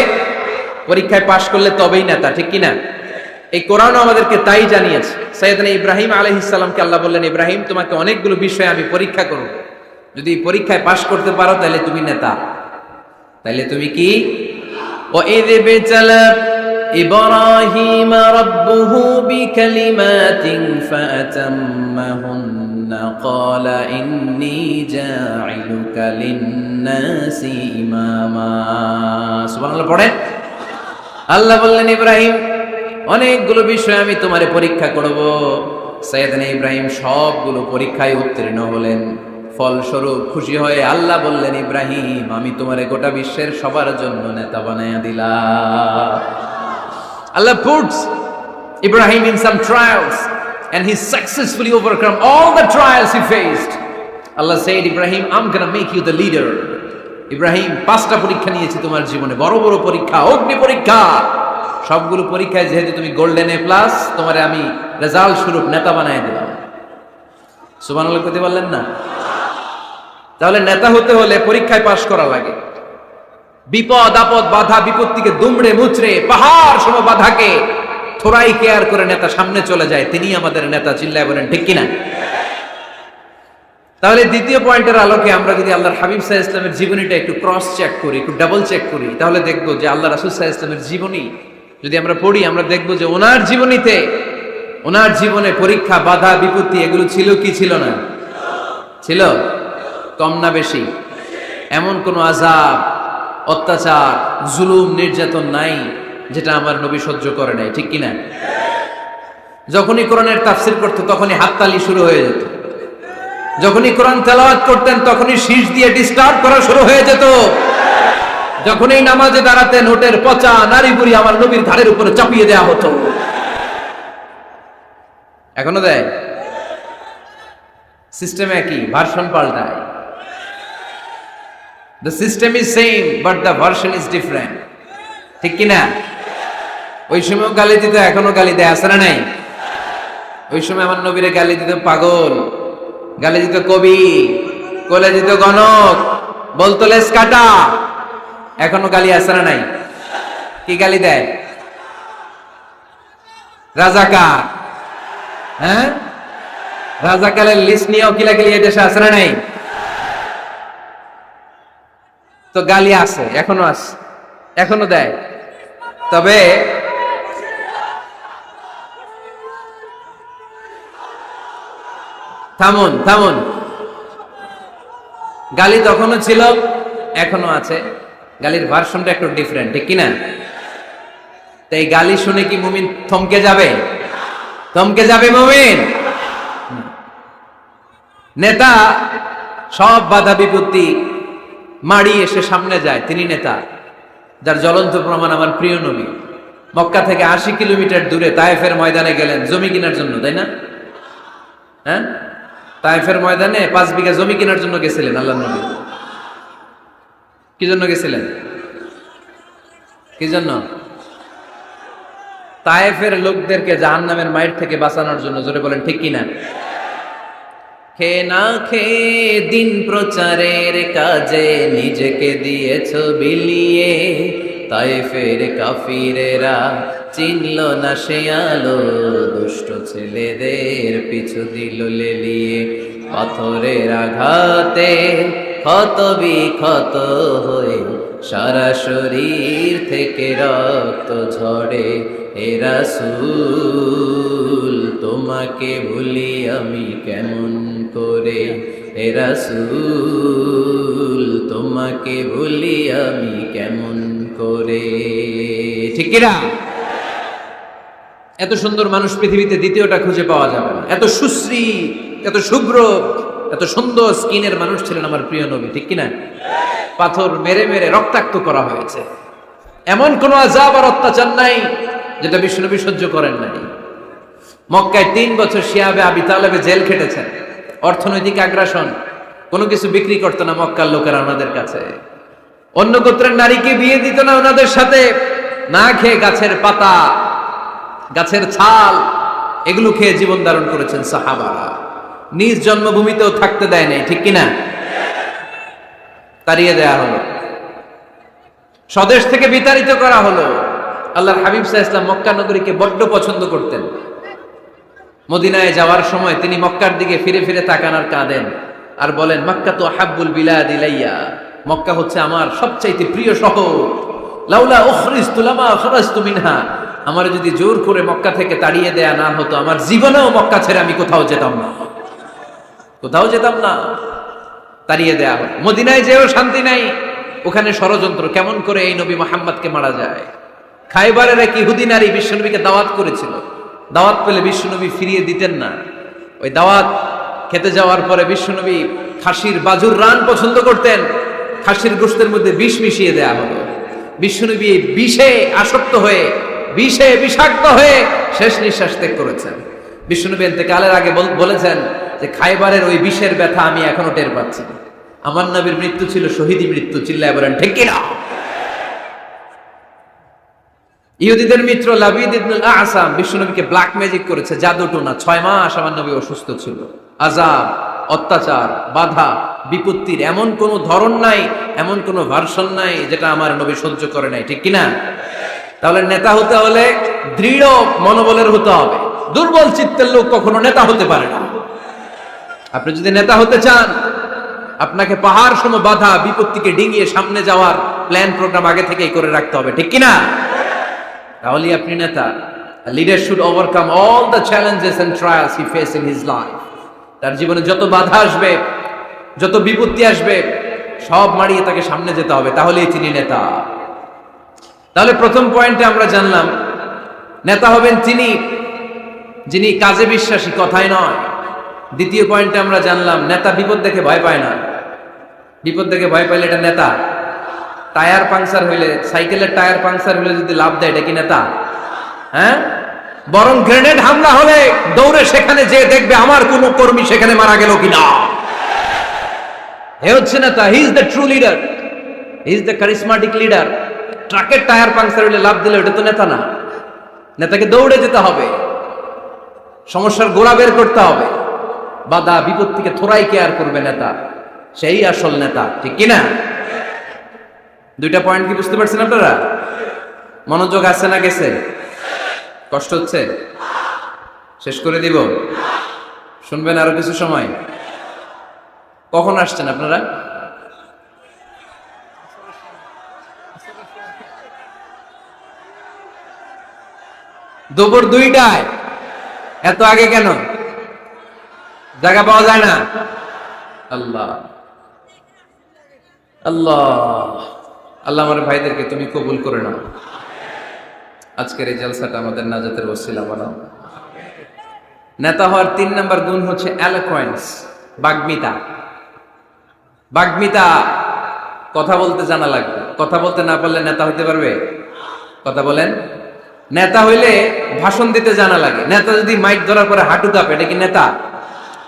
পরীক্ষায় পাশ করলে তবেই নেতা, ঠিক কিনা? এই কোরআনও আমাদেরকে তাই জানিয়েছে। সাইয়েদনা ইব্রাহিম আলাইহিস সালামকে আল্লাহ বললেন, ইব্রাহিম তোমাকে অনেকগুলো বিষয়ে আমি পরীক্ষা করব, যদি পরীক্ষায় পাশ করতে পারো তাহলে তুমি নেতা। তাহলে তুমি কি? وَإِذِ ابْتَلَى إِبْرَاهِيمَ رَبُّهُ بِكَلِمَاتٍ فَأَتَمَّهُنَّ قَالَ إِنِّي جَاعِلُكَ لِلنَّاسِ إِمَامًا। সুবহানাল্লাহ পড়েন। আল্লাহ বললেন, ইব্রাহিম অনেকগুলো বিষয় আমি তোমারে পরীক্ষা করব। সাইয়েদনা ইব্রাহিম সবগুলো পরীক্ষায় উত্তীর্ণ হলেন। ফলস্বরূপ খুশি হয়ে আল্লাহ বললেন, ইব্রাহিম আমি তোমারে গোটা বিশ্বের সবার জন্য নেতা বানায়া দিলাম। Allah puts Ibrahim in some trials and he successfully overcome all the trials he faced. Allah said, Ibrahim, I'm gonna make you the leader. Ibrahim 5টা পরীক্ষা নিয়েছি তোমার জীবনে, বড় বড় পরীক্ষা, অগ্নি পরীক্ষা। সবগুলো পরীক্ষায় যেহেতু তুমি গোল্ডেন A+, তোমারে আমি রেজাল্ট স্বরূপ নেতা বানায় দিলাম। সুবহানাল্লাহ কইতে বললেন না? তাহলে নেতা হতে হলে পরীক্ষায় পাশ করা লাগে। বিপদ আপদ বাধা বিপত্তিকে দুমড়ে মুচড়ে পাহাড় সম বাধাকে থোড়াই কেয়ার করে নেতা সামনে চলে যায়, তিনি আমাদের নেতা। চিল্লায় বলেন ঠিক কিনা? তাহলে দ্বিতীয় পয়েন্টের আলোকে আমরা যদি আল্লাহর হাবিব সাল্লাল্লাহু আলাইহি ওয়াসাল্লামের জীবনীটা একটু ক্রস চেক করি, একটু ডাবল চেক করি, তাহলে দেখবো যে আল্লাহ রাসূল সাল্লাল্লাহু আলাইহি ওয়াসাল্লামের জীবনী যদি আমরা পড়ি, আমরা দেখবো যে ওনার জীবনীতে, ওনার জীবনে পরীক্ষা বাধা বিপত্তি এগুলো ছিল কি ছিল না? ছিল। কম না বেশি? এমন কোন আযাব অত্যাচার জুলুম নির্যাতন নাই যেটা আমার নবী সহ্য করে নাই, ঠিক কিনা? যখনই কোরআনের তাফসীর করতে তখনই হাততালি শুরু হয়ে যেত, যখনই কোরআন তেলাওয়াত করতেন তখনই শীষ দিয়ে ডিস্টার্ব করা শুরু হয়ে যেত, যখনই নামাজে দাঁড়াতেন ওটের পচা নারী বুড়ি আমার নবীর ঘাড়ের উপরে চাপিয়ে দেয়া হতো। এখনো দেয়? সিস্টেম একই, ভার্সন পাল্টায়। The system is same but the version is different, ঠিক কিনা? ওই সময় গালি দিত, এখনো গালি দেয়, আছে না নাই? ওই সময় আমার নবীরে গালি দিত পাগল, গালি দিত কবি, কোলে দিত গণক, বলতো লেস কাটা। এখনো গালি আছে না নাই? কি গালি দেয়? রাজাকার। হ্যাঁ, রাজাকারের লিস্ট নিয়েও কিলাকিলি এই দেশে আছে না নাই? তো গালি আছে, এখনো আছে, এখনো দেয়। তবে থামুন থামুন, গালি তখনও ছিল, এখনো আছে। গালির ভার্সনটা একটু ডিফারেন্ট, ঠিক কিনা? তো এই গালি শুনে কি মুমিন থমকে যাবে? থমকে যাবে মুমিন? নেতা সব বাধা বিপত্তি মাড়ি এসে সামনে যায়, তিনি নেতা। যার জ্বলন্ত প্রমাণ আমার প্রিয় নবী মক্কা থেকে 80 কিলোমিটার দূরে তায়েফের ময়দানে গেলেন জমি কেনার জন্য, তাই না? হ্যাঁ, তায়েফের ময়দানে 5 বিঘা জমি কেনার জন্য গেছিলেন আল্লাহর নবী। কি জন্য গেছিলেন? কি জন্য? তায়েফের লোকদেরকে জাহান্নামের মাইর থেকে বাঁচানোর জন্য। জোরে বলেন ঠিক কিনা? খেয়ে না খেয়ে দিন প্রচারের কাজে নিজেকে দিয়েছ বিলিয়ে, তায়েফের কাফিরেরা চিনল না সে আলো, দুষ্ট ছেলেদের পিছু দিল লেলিয়ে। পাথরের আঘাতে ক্ষত বিক্ষত হয়ে সারা শরীর থেকে রক্ত ঝরে। হে রাসূল তোমাকে ভুলি আমি কেমন করে, হে রাসূল তোমাকে ভুলি আমি কেমন করে। ঠিক কিনা? এত সুন্দর মানুষ পৃথিবীতে দ্বিতীয়টা খুঁজে পাওয়া যাবে না। এত সুশ্রী, এত শুভ্র, এত সুন্দর স্কিনের মানুষ ছিলেন আমার প্রিয় নবী, ঠিক কিনা? পাথর মেরে মেরে রক্তাক্ত করা হয়েছে, এমন কোন আযাব আর অত্যাচার নাই যেটা বিশ্বনবী সহ্য করেন নাই। মক্কায় 3 বছর শিয়াবে আবি তালেবে জেল খেটেছেন, অর্থনৈতিক আগ্রাসন, কোনো কিছু বিক্রি করতো না মক্কার লোকেরা ওনাদের কাছে। অন্য গোত্রের নারীকে বিয়ে দিত না ওনাদের সাথে, না খেয়ে গাছের পাতা, গাছের ছাল এগুলো খেয়ে জীবন ধারণ করেছেন সাহাবারা। নিজ জন্মভূমিতেও থাকতে দেয় নাই, ঠিক কিনা? তাড়িয়ে দেয়া হলো, স্বদেশ থেকে বিতাড়িত করা হলো। আল্লাহর হাবিব সাল্লাল্লাহু আলাইহি ওয়াসাল্লাম মক্কা নগরীকে বড্ড পছন্দ করতেন। মদিনায় যাওয়ার সময় তিনি মক্কার দিকে ফিরে ফিরে তাকান আর কাঁদেন আর বলেন, মক্কা তো আহাব্বুল বিলাদ ইলাইয়া, মক্কা হচ্ছে আমার সবচাইতে প্রিয় শহর। লাউলা উখরিজতু লামা খরাজতু মিনহা, আমার যদি জোর করে মক্কা থেকে তাড়িয়ে দেয়া না হতো, আমার জীবনেও মক্কা ছেড়ে আমি কোথাও যেতাম না, কোথাও যেতাম না। তাড়িয়ে দেয়া হলো। মদিনায় যেও শান্তি নাই, ওখানে ষড়যন্ত্র, কেমন করে এই নবী মুহাম্মদকে মারা যায়। খায়বারের এক ইহুদি নারী বিশ্বনবীকে দাওয়াত করেছিল, দাওয়াত পেলে বিশ্বনবী ফিরিয়ে দিতেন না। ওই দাওয়াত খেতে যাওয়ার পরে বিশ্বনবী খাসির বাজুর রান পছন্দ করতেন, খাসির গোশতের মধ্যে বিষ মিশিয়ে দেয়া হলো। বিশ্বনবী বিষে আসক্ত হয়ে, বিষে বিষাক্ত হয়ে শেষ নিঃশ্বাস ত্যাগ করেছেন। বিশ্বনবী ইন্তেকালের আগে বলেছেন যে খায়বারের ওই বিষের ব্যথা আমি এখনো টের পাচ্ছি। আমার নবীর মৃত্যু ছিল শহীদি মৃত্যু, চিল্লায় বলেন ঠিক কিনা? ইহুদিদের মিত্র লাবিদ ইবনুল আসাম বিশ্বনবীকে ব্ল্যাক ম্যাজিক করেছে, জাদু টোনা। 6 মাস আমার নবী অসুস্থ ছিল। আযাব, অত্যাচার, বাধা, বিপত্তির এমন কোন ধরন নাই, এমন কোন ভার্সন নাই যেটা আমার নবী সহ্য করে নাই, ঠিক কিনা? তাহলে নেতা হতে হলে দৃঢ় মনোবলের হতে হবে। দুর্বল চিত্তের লোক কখনো নেতা হতে পারে না। আপনি যদি নেতা হতে চান, আপনাকে পাহাড় সম বাধা বিপত্তিকে ডিঙিয়ে সামনে যাওয়ার প্ল্যান প্রোগ্রাম আগে থেকেই করে রাখতে হবে, ঠিক কিনা? তাহলে আপনি নেতা। A leader should overcome all the challenges and trials he faced in his life. তার জীবনে যত বাধা আসবে, যত বিপত্তি আসবে, সব মারিয়ে তাকে সামনে যেতে হবে, তাহলেই তিনি নেতা। তাহলে প্রথম পয়েন্টে আমরা জানলাম নেতা হবেন তিনি যিনি কাজে বিশ্বাসী, কথায় নয়। দ্বিতীয় পয়েন্টে আমরা জানলাম নেতা বিপদ দেখে ভয় পায় না। বিপদ দেখে ভয় পাইলে এটা নেতা। টায়ার পাংচার হইলে, সাইকেলের টায়ার পাংচার হইলে যদি লাভ দেয়, এটা কি নেতা? হ্যাঁ, বরং গ্রেনেড হামলা হলে দৌড়ে সেখানে যে দেখবে আমার কোন কর্মী সেখানে মারা গেল কিনা। হে হচ্ছে নেতা, he is the true leader, he is the charismatic leader. ট্রাকের টায়ার পাংচার হইলে লাভ দিলে ওটা তো নেতা না। নেতাকে দৌড়ে যেতে হবে, সমস্যার গোড়া বের করতে হবে, বাধা বিপত্তিকে থোড়াই কেয়ার করবে নেতা, সেই আসল নেতা, ঠিক কিনা? দুইটা পয়েন্ট কি বুঝতে পারছেন আপনারা? মনোযোগ আছে না গেছে? কষ্ট হচ্ছে? শেষ করে দিব? শুনবেন আরো কিছু সময়? কখন আসছেন আপনারা? দুপুর 2টায়। এত আগে কেন? জায়গা পাওয়া যায় না? আল্লাহ আল্লাহ আল্লাহ আমার ভাইদেরকে তুমি কবুল করে নাও। আজকের এই জলসাটা আমাদের নাজাতের ওসিলা বানাও। নেতা হওয়ার 3 নাম্বার গুণ হচ্ছে এলোকোয়েন্স, বাগ্মিতা। বাগ্মিতা, কথা বলতে জানা লাগবে। কথা বলতে না পারলে নেতা হইতে পারবে? কথা বলেন। নেতা হইলে ভাষণ দিতে জানা লাগে। নেতা যদি মাইক ধরার পরে হাঁটু কাঁপে, এটা কি নেতা?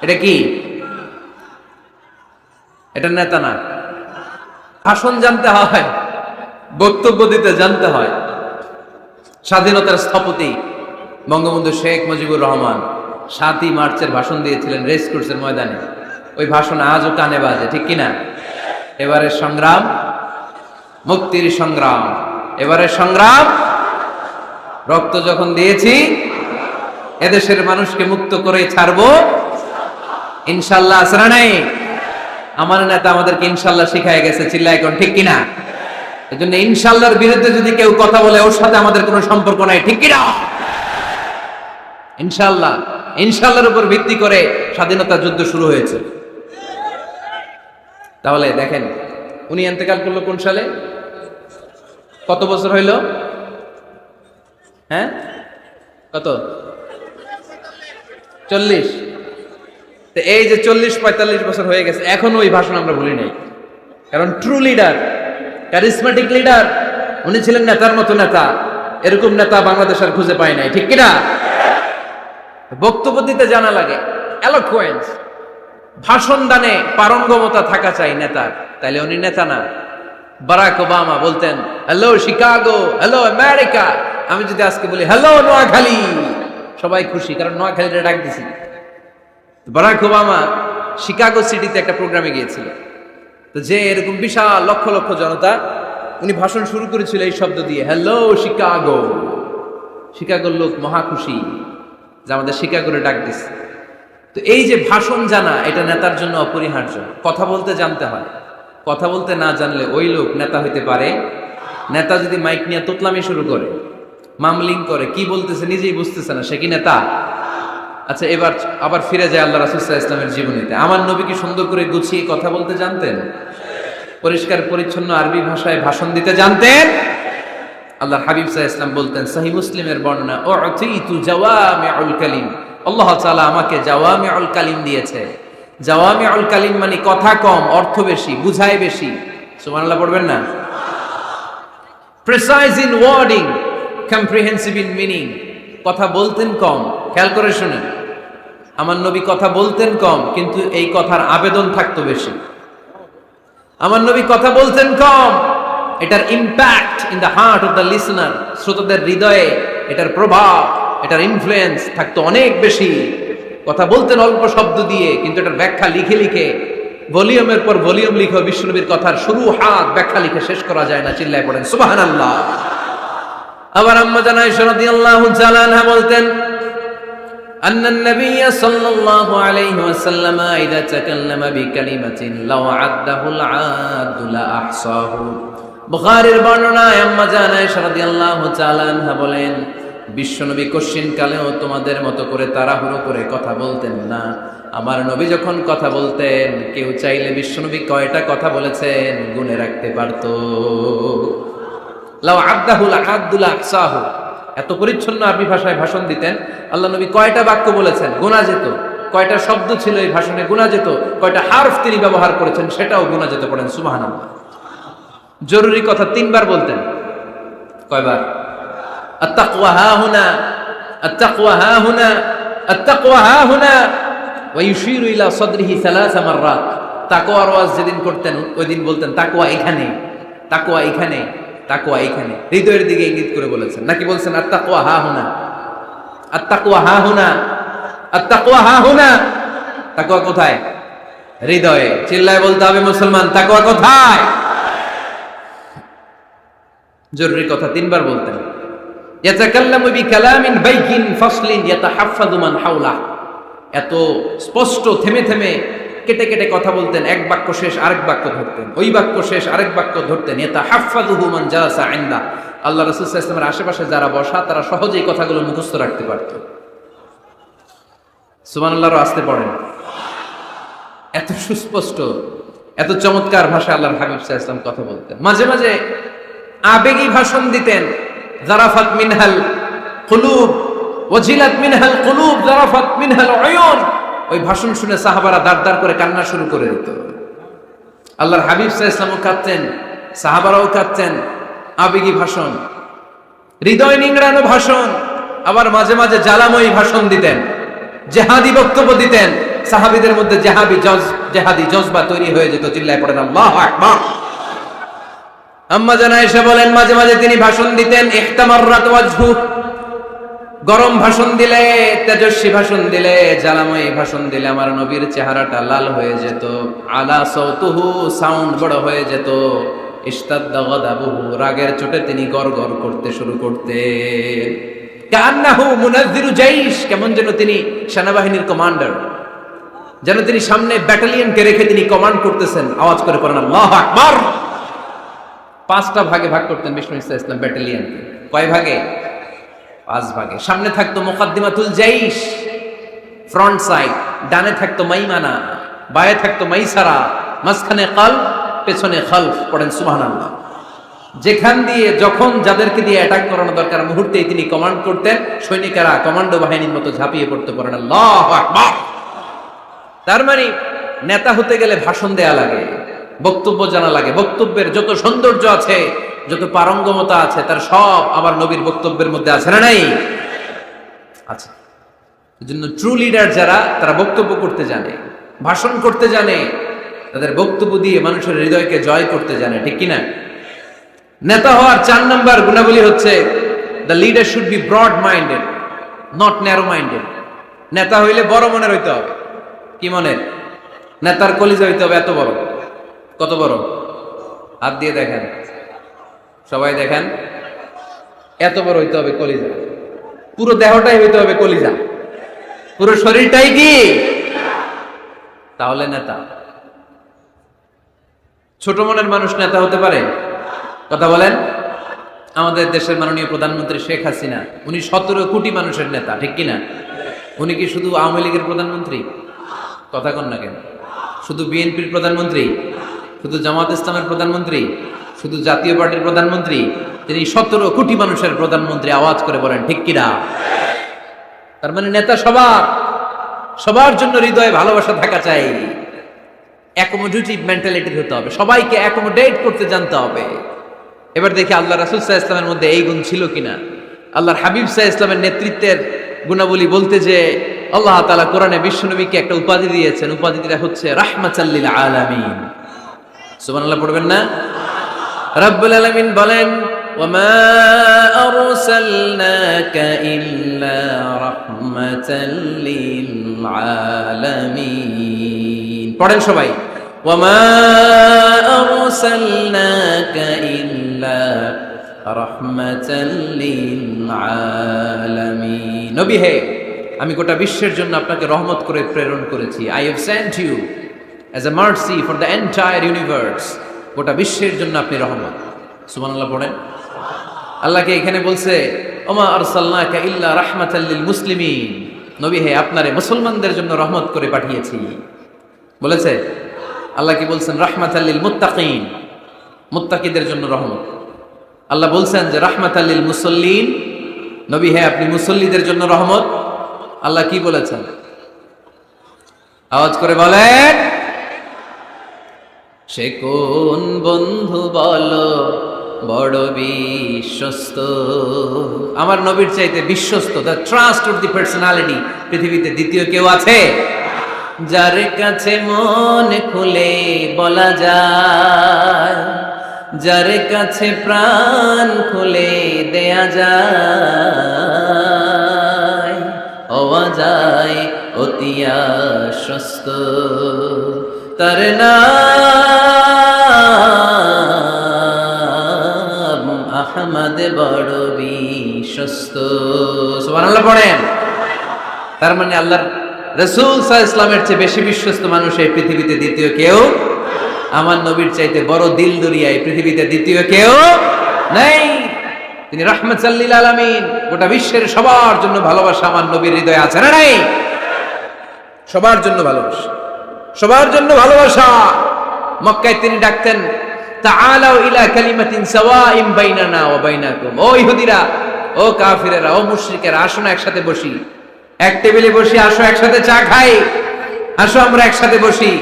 এটা কি? এটা নেতা না। ভাষণ জানতে হয়, বক্তব্য দিতে জানতে হয়। স্বাধীনতার স্থপতি বঙ্গবন্ধু শেখ মুজিবুর রহমান 7ই মার্চের ভাষণ দিয়েছিলেন রেস কোর্সের ময়দানে। ওই ভাষণ আজও কানে বাজে, ঠিক কিনা? এবারের সংগ্রাম মুক্তির সংগ্রাম, এবারের সংগ্রাম রক্ত যখন দিয়েছি এদেশের মানুষকে মুক্ত করে ছাড়বো ইনশাল্লাহ। আসরা নাই? আমার নেতা আমাদেরকে ইনশাল্লাহ শিখায় গেছে, চিল্লায় এখন, ঠিক কিনা? এজন্য ইনশাল্লাহর বিরুদ্ধে যদি কেউ কথা বলে ওর সাথে আমাদের কোনো সম্পর্ক নাই, ঠিক কিনা? ইনশাল্লাহ, ইনশাল্লাহর উপর ভিত্তি করে স্বাধীনতা যুদ্ধ শুরু হয়েছে। তাহলে দেখেন, উনি ইন্তেকাল করলো কোন সালে? কত বছর হইল? হ্যাঁ কত 40। তো এই যে 40-45 বছর হয়ে গেছে এখনো ওই ভাষণ আমরা ভুলি নাই। কারণ ট্রু লিডার, ক্যারিসমেটিক লিডার, উনি ছিলেন নেতার মতো নেতা। এরকম নেতা বাংলাদেশ আর খুঁজে পায় নাই, ঠিক কিনা? বক্তব্য দিতে জানা লাগে, এলোকুয়েন্স, ভাষণ দানে পারঙ্গমতা থাকা চাই নেতার, তাইলে উনি নেতা না। বারাক ওবামা বলতেন হ্যালো শিকাগো, হ্যালো আমেরিকা। আমি যদি আজকে বলি হ্যালো নোয়াখালী, সবাই খুশি, কারণ নোয়াখালীটা ডাক দিছি। বারাক ওবামা শিকাগো সিটিতে একটা প্রোগ্রামে গিয়েছিল। তো যে এরকম বিশাল লক্ষ লক্ষ জনতা, উনি ভাষণ শুরু করেছিল এই শব্দ দিয়ে, হ্যালো শিকাগো। শিকাগোর লোক মহা খুশি যে আমাদের শিকাগোরে ডাক দিছে। তো এই যে ভাষণ জানা, এটা নেতার জন্য অপরিহার্য। কথা বলতে জানতে হয়, কথা বলতে না জানলে ওই লোক নেতা হইতে পারে। নেতা যদি মাইক নিয়ে তোতলামি শুরু করে, মামলিং করে, কি বলতেছে নিজেই বুঝতেছে না, সে কি নেতা? আচ্ছা, এবার আবার ফিরে যায় আল্লাহ রাসূল সাল্লাল্লাহু আলাইহি ওয়াসাল্লামের জীবনীতে। আমার নবী কি সুন্দর করে গুছিয়ে কথা বলতে জানতেন? পরিষ্কার পরিচ্ছন্ন আরবি ভাষায় ভাষণ দিতে জানতেন। আল্লাহর হাবিব সাল্লাল্লাহু আলাইহি ওয়াসাল্লাম বলতেন, সহিহ মুসলিমের বর্ণনা, উতিতু জাওয়ামিউল কালিম, আল্লাহ তাআলা আমাকে জাওয়ামিউল কালিম দিয়েছে। জাওয়ামিউল কালিম মানে কথা কম, অর্থ বেশি, বুঝায় বেশি। সুবহানাল্লাহ পড়বেন না? Precise in wording, comprehensive in meaning. কথা বলতেন কম, খেয়াল করে শুনেন, আমার নবী কথা বলতেন কম, কিন্তু এই কথার আবেদন থাকতো বেশি। আমার নবী কথা বলতেন কম, এটার impact in the heart of the listener, শ্রোতাদের হৃদয়ে এটার প্রভাব, এটার ইনফ্লুয়েন্স থাকতো অনেক বেশি। কথা বলতেন অল্প শব্দ দিয়ে, কিন্তু এটার ব্যাখ্যা লিখে লিখে, ভলিউমের পর ভলিউম লিখে বিশ্বনবীর কথার শুরু হাত ব্যাখ্যা লিখে শেষ করা যায় না। চিল্লায় পড়েন সুবহানাল্লাহ। আবার আম্মা জান আয়েশা রাদিয়াল্লাহু তাআলা আনহা বলতেন, আন্নান নবিয়্য সাল্লাল্লাহু আলাইহি ওয়াসাল্লাম ইযা তাকাল্লামা বিকালিমাতিন লাউ আদ্দাহুল আদু লা আহসাহু। বুখারীর বর্ণনায় আম্মা জান আয়েশা রাদিয়াল্লাহু তাআলা আনহা বলেন, বিশ্বনবী কশিন কালেও তোমাদের মতো করে তাড়াহুড়ো করে কথা বলতেন না। আমার নবী যখন কথা বলতেন, কেউ চাইলে বিশ্বনবী কয়টা কথা বলেছেন গুনে রাখতে পারত। লাউ আদ্দাহুল আদু লা আহসাহু, এত পরিচ্ছন্ন আরবি ভাষায় ভাষণ দিতেন। আল্লাহ নবী কয়টা বাক্য বলেছেন গোনা যেত, কয়টা শব্দ ছিল এই ভাষণে গোনা যেত, কয়টা হারফ তিনি ব্যবহার করেছেন সেটাও গোনা যেত। পড়েন সুবহানাল্লাহ। জরুরি কথা 3 বার বলতেন। কয়বার? আত-তাকওয়া হাহুনা, আত-তাকওয়া হাহুনা, আত-তাকওয়া হাহুনা, ওয়া ইউশিরু ইলা সাদরিহি 3 মাররাত। তাকওয়ার ওয়াজ যেদিন করতেন ওই দিন বলতেন তাকওয়া এখানে, তাকওয়া এখানে, তাকওয়া এখানে, হৃদয়ের দিকে ইঙ্গিত করে বলেছেন। নাকি বলছেন আত-তাকওয়া হাহুনা, আত-তাকওয়া হাহুনা, আত-তাকওয়া হাহুনা? তাকওয়া কোথায়? হৃদয়ে। চিল্লায় বলতে হবে মুসলমান, তাকওয়া কোথায়? জরুরি কথা 3 বার বলতেন। ইয়াতাকাল্লামু বিকালামিন বাইকিন ফাসলিন ইয়াতাহাফফাযু মান হাওলা। এত স্পষ্ট থেমে থেমে কেটে কেটে কথা বলতেন, এক বাক্য শেষ আরেক বাক্য ধরতেন, ওই বাক্য শেষ আরেক বাক্য ধরতেন। ইয়াতাহাফফাযুহু মান জালাসা ইনদা। আল্লাহ রাসূল সাল্লাল্লাহু আলাইহি ওয়াসাল্লামের আশেপাশে যারা বসা তারা সহজেই কথাগুলো মুখস্থ রাখতে পারত। সুবহানাল্লাহর আস্তে পড়েন। এত সুস্পষ্ট, এত চমৎকার ভাষা আল্লাহর হাবিব সাল্লাল্লাহু আলাইহি ওয়াসাল্লাম কথা বলতেন। মাঝে মাঝে আবেগী ভাষণ দিতেন। যারাফাত মিনহাল কুলুব ওয়াজিলাত মিনহাল কুলুব যারাফাত মিনহাল উয়ুন। ওই ভাষণ শুনে সাহাবারা দাঁড় করে কান্না শুরু করে দিত। আল্লাহর হাবিব সাল্লাল্লাহু আলাইহি ওয়াসাল্লামও কাঁদতেন, সাহাবারাও কাঁদতেন। আবেগী ভাষণ, হৃদয় নিংড়ানো ভাষণ। আবার মাঝে মাঝে জ্বালাময়ী ভাষণ দিতেন, জেহাদি বক্তব্য দিতেন। সাহাবীদের মধ্যে জেহাদি জজবা তৈরি হয়ে যেত। চিল্লায় পড়েন আল্লাহু আকবার। আম্মা জান আয়েশা বলেন, মাঝে মাঝে তিনি ভাষণ দিতেন, ইহতামাররাত ওয়াজহু, গরম ভাষণ দিলে, তেজস্বী ভাষণ দিলে, জ্বালাময়ী ভাষণ দিলে আমার নবীর চেহারাটা লাল হয়ে যেত। আলা সাউতুহু, সাউন্ড বড় হয়ে যেত। ইশতাদ্দা গাদাবুহু, রাগের চোটে তিনি গড়গড় করতে শুরু করতেন। কান্নাহু মুনাজ্জিরু জাইশ, কেমন যেন তিনি সেনাবাহিনীর কমান্ডার, যেন তিনি সামনে ব্যাটালিয়নকে রেখে তিনি কমান্ড করতেছেন। আওয়াজ করে পড়েন আল্লাহু আকবার। 5টা ভাগে ভাগ করতেন বিষ্ণু ইসলাম ব্যাটালিয়নকে। কয় ভাগে? 5 ভাগে। সামনে থাকতো মুকাদ্দিমাতুল জাইশ, ফ্রন্ট সাইড। ডানে থাকতো মাইমানা, বায়ে থাকতো মাইসারা, মাঝখানে কলব, পেছনে খালফ। পড়েন সুবহানাল্লাহ। যেখান দিয়ে যখন যাদেরকে দিয়ে অ্যাটাক করানো দরকার মুহূর্তেই তিনি কমান্ড করতেন, সৈনিকেরা কমান্ডো বাহিনীর মতো ঝাঁপিয়ে পড়তে পারেন। আল্লাহু আকবার। তার মানে নেতা হতে গেলে ভাষণ দেয়া লাগে, বক্তব্য জানা লাগে, বক্তব্যের যত সৌন্দর্য আছে, যত পারঙ্গমতা আছে, তার সব আমার নবীর বক্তব্যের মধ্যে আছে না নাই? আছে। এজন্য ট্রু লিডার যারা, তারা বক্তব্য করতে জানে, ভাষণ করতে জানে, তাদের বক্তব্য দিয়ে মানুষের হৃদয়কে জয় করতে জানে, ঠিক কিনা? নেতা হওয়ার 4 নাম্বার গুণাবলী হচ্ছে the leader should be broad minded, not narrow minded. নেতা হইলে বড় মনের হইতে হবে। কি মনের? নেতার কলিজা হইতে হবে এত বড়। কত বড়? হাত দিয়ে দেখেন, সবাই দেখেন, এত বড় হইতে হবে কলিজা। পুরো দেহটাই হইতে হবে কলিজা, পুরো শরীরটাই কি? তাহলে নেতা। ছোট মনের মানুষ নেতা হতে পারে? কথা বলেন। আমাদের দেশের মাননীয় প্রধানমন্ত্রী শেখ হাসিনা, উনি 17 কোটি মানুষের নেতা, ঠিক কিনা? উনি কি শুধু আওয়ামী লীগের প্রধানমন্ত্রী? কথা কন না কেন? শুধু বিএনপির প্রধানমন্ত্রী? শুধু জামাত ইসলামের প্রধানমন্ত্রী? শুধু জাতীয় পার্টির প্রধানমন্ত্রী? তিনি 17 কোটি মানুষের প্রধানমন্ত্রী। আওয়াজ করে বলেন ঠিক কিনা? তার মানে নেতা সবার, সবার জন্য হৃদয়ে ভালোবাসা থাকা চাই, অ্যাকোমোডেটিভ মেন্টালিটি হতে হবে, সবাইকে অ্যাকোমোডেট করতে জানতে হবে। এবার দেখি আল্লাহ রাসূল সাল্লাল্লাহু আলাইহি ওয়াসাল্লামের মধ্যে এই গুণ ছিল কিনা। আল্লাহর হাবিব সাল্লাল্লাহু আলাইহি ওয়াসাল্লামের নেতৃত্বের গুণাবলী বলতে যে আল্লাহ তাআলা কোরআনে বিশ্বনবীকে একটা উপাধি দিয়েছেন, উপাধিটা হচ্ছে রাহমাতাল লিল আলামিন। সুবহানাল্লাহ পড়বেন না? রব্বুল আলামিন বলেন ওয়ামা আরসালনাকা ইল্লা রাহমাতাল লিল আলামিন। পড়েন সবাই, ওয়ামা আরসালনাকা ইল্লা রাহমাতাল লিল আলামিন। নবী হে, আমি গোটা বিশ্বের জন্য আপনাকে রহমত করে প্রেরণ করেছি। I have sent you as a mercy for the entire universe. গোটা বিশ্বের জন্য আপনি রহমত। সুবহানাল্লাহ পড়েন। আল্লাহকে এখানে বলছে ওমা আরসালনাকা ইল্লা রাহমাতাল লিল মুসলিমিন। নবী হে, আপনারে মুসলমানদের জন্য রহমত করে পাঠিয়েছি বলেছে। আল্লাহ কি বলছেন? রাহমাতাল লিল মুত্তাকিন, মুত্তাকিদের জন্য রহমত। আল্লাহ বলছেন যে রাহমাতাল লিল মুসাল্লিন, নবী হে আপনি মুসল্লিদের জন্য রহমত। আল্লাহ কি বলেছেন? আওয়াজ করে বলেন। সে কোন বন্ধু বলো বড় বিশ্বস্ত? আমার নবীর চাইতে বিশ্বস্ত, the trust of the personality, পৃথিবীতে দ্বিতীয় কেউ আছে? যার কাছে মন খুলে বলা যায়, যার কাছে প্রাণ খুলে দেয়া যায়, হওয়া যায় অতি আশ্বস্ত। তার নাম আহমদ বড় বিশ্বস্ত। সুবহানাল্লাহ পড়েন। তার মানে আল্লাহর রাসূল সাল্লাল্লাহু আলাইহি ওয়াসাল্লামের চেয়ে বেশি বিশ্বস্ত মানুষ এই পৃথিবীতে দ্বিতীয় কেউ, আমার নবীর চাইতে বড় দিল দরিয়া এই পৃথিবীতে দ্বিতীয় কেউ নেই। তিনি রাহমাতাল লিল আলামিন, গোটা বিশ্বের সবার জন্য ভালোবাসা আমার নবীর হৃদয়ে আছে না নাই? সবার জন্য ভালোবাসা, সবার জন্য ভালোবাসা। মক্কায় তিনি ডাকতেন তাআলাউ ইলা কালিমাতিন সাওয়াইন বাইনানা ওয়া বাইনাকুম। ও ইহুদিরা, ও কাফিরেরা, ও মুশরিকেরা, আসো না একসাথে বসি, এক টেবিলে বসি, আসো একসাথে চা খাই, আসো আমরা একসাথে বসি।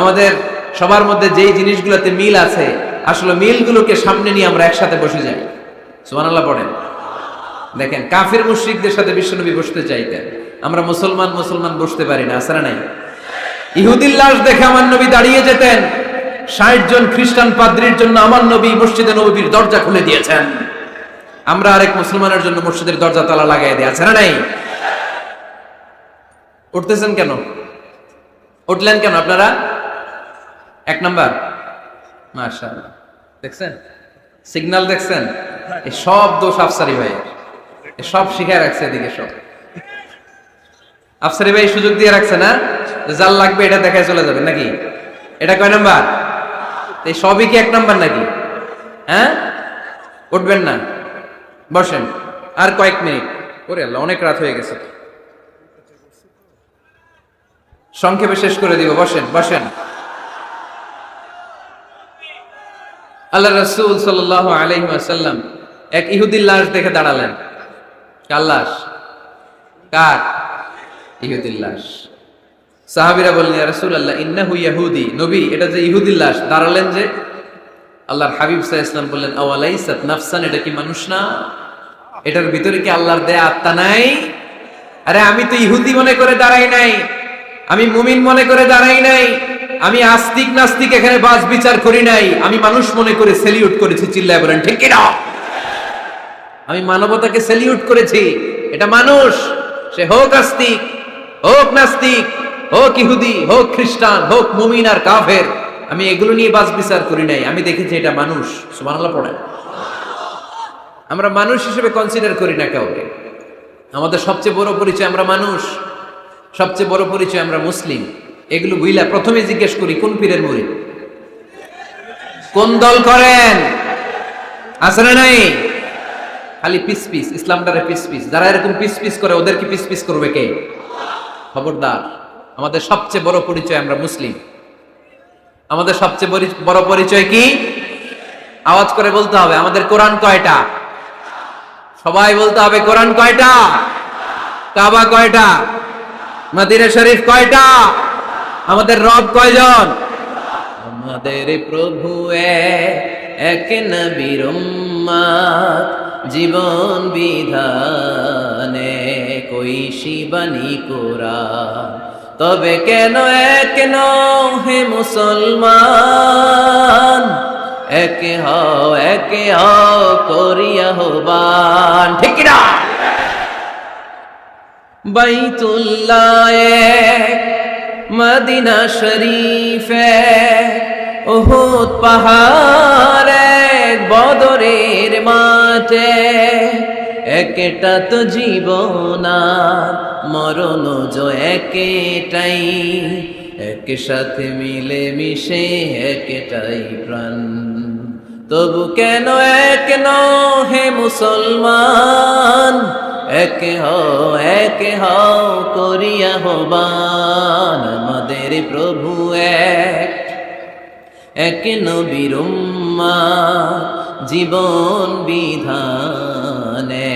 আমাদের সবার মধ্যে যেই জিনিসগুলোতে মিল আছে, আসলে মিলগুলোকে সামনে নিয়ে আমরা একসাথে বসে যাই। সুবহানাল্লাহ পড়েন। দেখেন, কাফির মুশরিকদের সাথে বিশ্বনবী বসতে চাইতেন, আমরা মুসলমান বসতে পারি না, আছে না নাই? ইহুদির লাশ দেখে আমার নবী দাঁড়িয়ে যেতেন। 60 জন খ্রিস্টান পাদ্রীর জন্য আমার নবী মসজিদে নববীর দরজা খুলে দিয়েছেন। আমরা আরেক মুসলমানের জন্য মসজিদের দরজা তালা লাগাই দিই, আছে না নাই? উঠতেছেন কেন? উঠলেন কেন আপনারা? 1 নাম্বার, মাশাআল্লাহ, দেখছেন সিগন্যাল, দেখছেন? এই সব দোষ আফসারি ভাই, সব শিখে রাখছে এদিকে সব। আফসারি ভাই সুযোগ দিয়ে রাখছে না, জাল লাগবে এটা দেখায় চলে যাবে নাকি? এটা কয় নাম্বার? এই সবই কি 1 নাম্বার নাকি? হ্যাঁ, উঠবেন না, বসেন আর কয়েক মিনিট। ওরে আল্লাহ, অনেক রাত হয়ে গেছে, সংক্ষেপে শেষ করে দিব। বসেন বসেন। আল্লাহ রাসূল সাল্লাল্লাহু আলাইহি ওয়াসাল্লাম এক ইহুদির লাশ দেখে দাঁড়ালেন। কার লাশ? কার? ইহুদির লাশ। সাহাবীরা বললেন, ইয়া রাসূলুল্লাহ ইন্নাহু ইয়াহুদি, নবী এটা যে ইহুদির লাশ। দাঁড়ালেন যে আল্লাহর হাবিব সাল্লাল্লাহু আলাইহি ওয়াসাল্লাম বললেন, আওয়ালাইসাত নাফসান, এটা কি মানুষ না? এটার ভিতরে কি আল্লাহর দেয়া আত্মা নাই? আরে আমি তো ইহুদি মনে করে দাঁড়াই নাই, আমি মুমিন মনে করে দাঁড়াই নাই, আমি আস্তিক নাস্তিক এখানে বাজ বিচার করি নাই, আমি মানুষ মনে করে সেলিউট করেছি। চিল্লায় বলেন ঠিক কি না? আমি মানবতাকে সেলিউট করেছি। এটা মানুষ, সে হোক আস্তিক, হোক নাস্তিক, হোক ইহুদি, হোক খ্রিস্টান, হোক মুমিন আর কাফের, আমি এগুলো নিয়ে বাজ বিচার করি নাই। আমি দেখেছি এটা মানুষ। সুবহানাল্লাহ পড়েন। আমরা মানুষ হিসেবে কনসিডার করি না কাউকে। আমাদের সবচেয়ে বড় পরিচয় আমরা মানুষ, সবচেয়ে বড় পরিচয় আমরা মুসলিম। এগুলো বুইলা প্রথমে জিজ্ঞেস করি কোন পীরের মুরিদ, কোন দল করেন, আছে না নাই? খালি পিস পিস, ইসলামটারে পিস পিস। যারা এরকম পিস পিস করে ওদেরকে পিস পিস করবে কে? খবরদার। আমাদের সবচেয়ে বড় পরিচয় আমরা মুসলিম। আমাদের সবচেয়ে বড় পরিচয় কি? আওয়াজ করে বলতে হবে। আমাদের কোরআন কয়টা? সবাই বলতে হবে কোরআন কয়টা? কাবা কয়টা? মদিনা শরীফ কয়টা? আমাদের রব কয়জন? আমাদের প্রভু এক নবীর উম্মত, জীবন বিধানে কইশি বাণী কোরআন। তবে কেন এক নও হে মুসলমান, একে হও করিয়া হবান। ঠিক না? বাইতুল্লাহ এক, মদিনা শরীফ এক, উহুদ পাহাড় এক, বদরের মাঠে একটা তো জীবন আর মরণ যে একটাই, একসাথে মিলে মিশে একটাই প্রাণ। তবু কেন এক নও হে মুসলমান, একে হও করিয়া হবান। আমাদের প্রভু এক নবীর উম্মত, জীবন বিধানে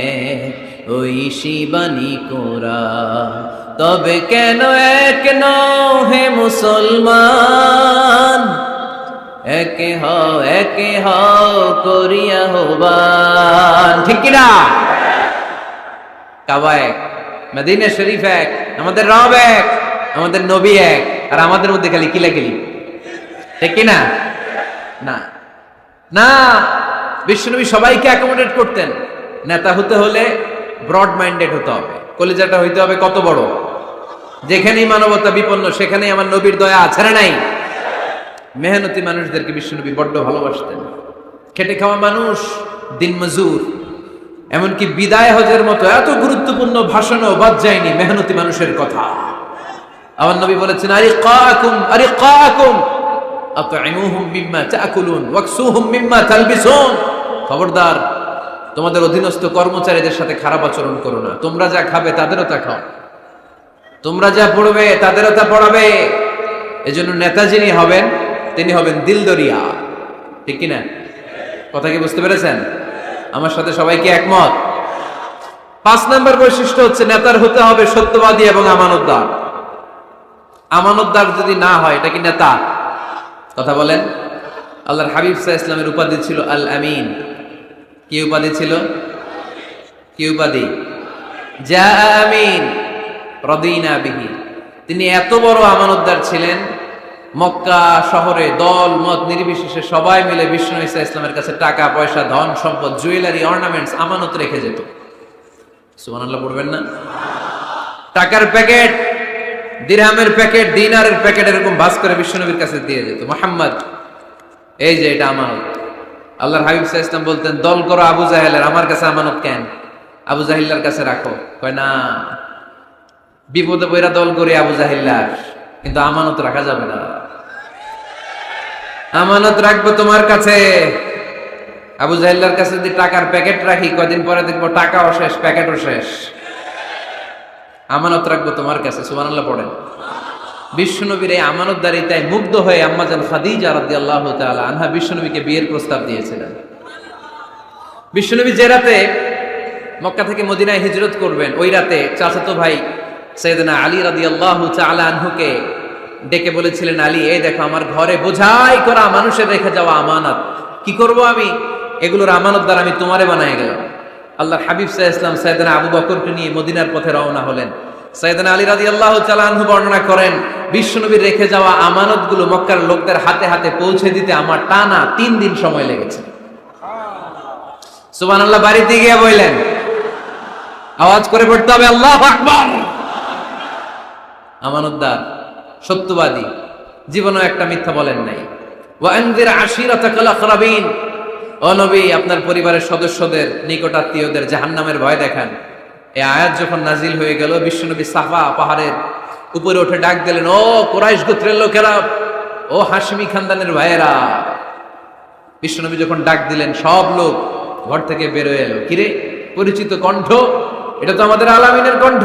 ওই শিবানী কোরআন। তবে কেন এক নও হে মুসলমান, একে হও করিয়া হবান। ঠিক কি না? কাবা এক, মদিনা শরীফ এক, আমাদের রব এক, আমাদের নবী এক, আর আমাদের মধ্যে খালি কিলাকিলি। ঠিক কি না? না না, বিশ্বনবী সবাইকে অ্যাকোমোডেট করতেন। নেতা হতে হলে ব্রড মাইন্ডেড হতে হবে, কলিজাটা হইতে হবে কত বড়। যেখানেই মানবতা বিপন্ন সেখানেই আমার নবীর দয়া আছে না নাই? মেহনতি মানুষদেরকে বিশ্বনবী বড্ড ভালোবাসতেন। খেটে খাওয়া মানুষ, দিন মজুর, এমনকি বিদায় হজের মতো এত গুরুত্বপূর্ণ ভাষণও বাদ যায়নি মেহনতি মানুষের কথা। আমার নবী বলেছেন, আরিকাকুম আতঈমুহুম মিম্মা তাকুলুন ওয়াকসুহুম মিম্মা তালবিসুন। খবরদার, তোমাদের অধীনস্থ কর্মচারীদের সাথে খারাপ আচরণ করো না। তোমরা যা খাবে তাদেরও তা খাও, তোমরা যা পড়বে তাদেরও তা পড়াবে। এজন্য নেতা যিনি হবেন তিনি হবেন দিলদরিয়া। ঠিক কিনা? কথা কি বুঝতে পেরেছেন? আমার সাথে সবাইকে একমত? 5 নম্বর বৈশিষ্ট্য হচ্ছে নেতার হতে হবে সত্যবাদী এবং আমানতদার। আমানতদার যদি না হয় এটা কি নেতা? কথা বলেন। আল্লাহর হাবিব সাল্লাল্লাহু আলাইহি ওয়াসাল্লামের উপাধি ছিল আল আমিন। কি উপাধি ছিল? কি উপাধি? যা আমিন রাদিনা বিহি। তিনি এত বড় আমানতদার ছিলেন, মক্কা শহরে দল মত নির্বিশেষে সবাই মিলে বিষ্ণু ঈসা ইসলামের কাছে টাকা পয়সা, ধন সম্পদ, জুয়েলারি, অর্নামেন্টস আমানত রেখে যেত। সুবহানাল্লাহ পড়বেন না? টাকার প্যাকেট, দিরহামের প্যাকেট, দিনারের প্যাকেট এরকম ভাঁজ করে বিশ্বনবীর কাছে দিয়ে যেত। মুহাম্মদ, এই যে এটা আমানত। আল্লাহর হাবিব সাল্লাল্লাহু আলাইহি ওয়াসাল্লাম বলতেন, দল করো আবু জাহেলের, আমার কাছে আমানত কেন? আবু জাহিল্লার কাছে রাখো। কয় না, বিপদে পড়া দল করে আবু জাহিল্লার, কিন্তু আমানত রাখা যাবে না। আমানত রাখবো তোমার কাছে। আবু জাহিল্লার কাছে যদি টাকার প্যাকেট রাখি, কয়দিন পরে দেখবো টাকাও শেষ, প্যাকেটও শেষ। আমানত রাখবো তোমার কাছে। সুবহানাল্লাহ পড়েন। বিশ্বনবীর এই আমানতদারিতায় মুগ্ধ হয়ে আম্মাজান খাদিজা রাদিয়াল্লাহু তাআলা আনহা বিশ্বনবীকে বিয়ের প্রস্তাব দিয়েছিলেন। বিশ্বনবী যে রাতে মক্কা থেকে মদিনায় হিজরত করবেন, ওই রাতে চাচাতো ভাই সাইয়েদনা আলী রাদিয়াল্লাহু তাআলা আনহুকে ডেকে বলেছিলেন, আলী, এই দেখো আমার ঘরে বোঝাই করা মানুষের রেখে যাওয়া আমানত, কি করব আমি, এগুলোর আমানতদার আমি তোমারে বানায় গেলাম। আল্লাহর হাবিব সাল্লাল্লাহু আলাইহি ওয়াসাল্লাম সাইয়েদনা আবু বকরকে নিয়ে মদিনার পথে রওনা হলেন। সাইয়েদনা আলী রাদিয়াল্লাহু তাআলা আনহু বর্ণনা করেন, বিশ্বনবীর রেখে যাওয়া আমানতগুলো মক্কার লোকদের হাতে হাতে পৌঁছে দিতে আমার টানা 3 দিন সময় লেগেছে। সুবহানাল্লাহ। বাড়িতে গিয়ে বললেন, আওয়াজ করে পড়তে হবে আল্লাহু আকবার। আমানতদার, সত্যবাদী, জীবনেও একটা মিথ্যা বলেন নাই। ওয়া আনজির আশিরাতাকাল আকরাবিন, ও নবী, আপনার পরিবারের সদস্যদের, নিকটাত্মীয়দের জাহান্নামের ভয় দেখান। এই আয়াত যখন নাজিল হয়ে গেল, বিশ্বনবী সাফা পাহাড়ের উপরে উঠে ডাক দিলেন, ও কুরাইশ গোত্রের লোকেরা, ও হাশমি খানদানের ভাইয়েরা। বিশ্বনবী যখন ডাক দিলেন, সব লোক ঘর থেকে বের হয়ে এলো। কিরে, পরিচিত কণ্ঠ, এটা তো আমাদের আলামিনের কণ্ঠ,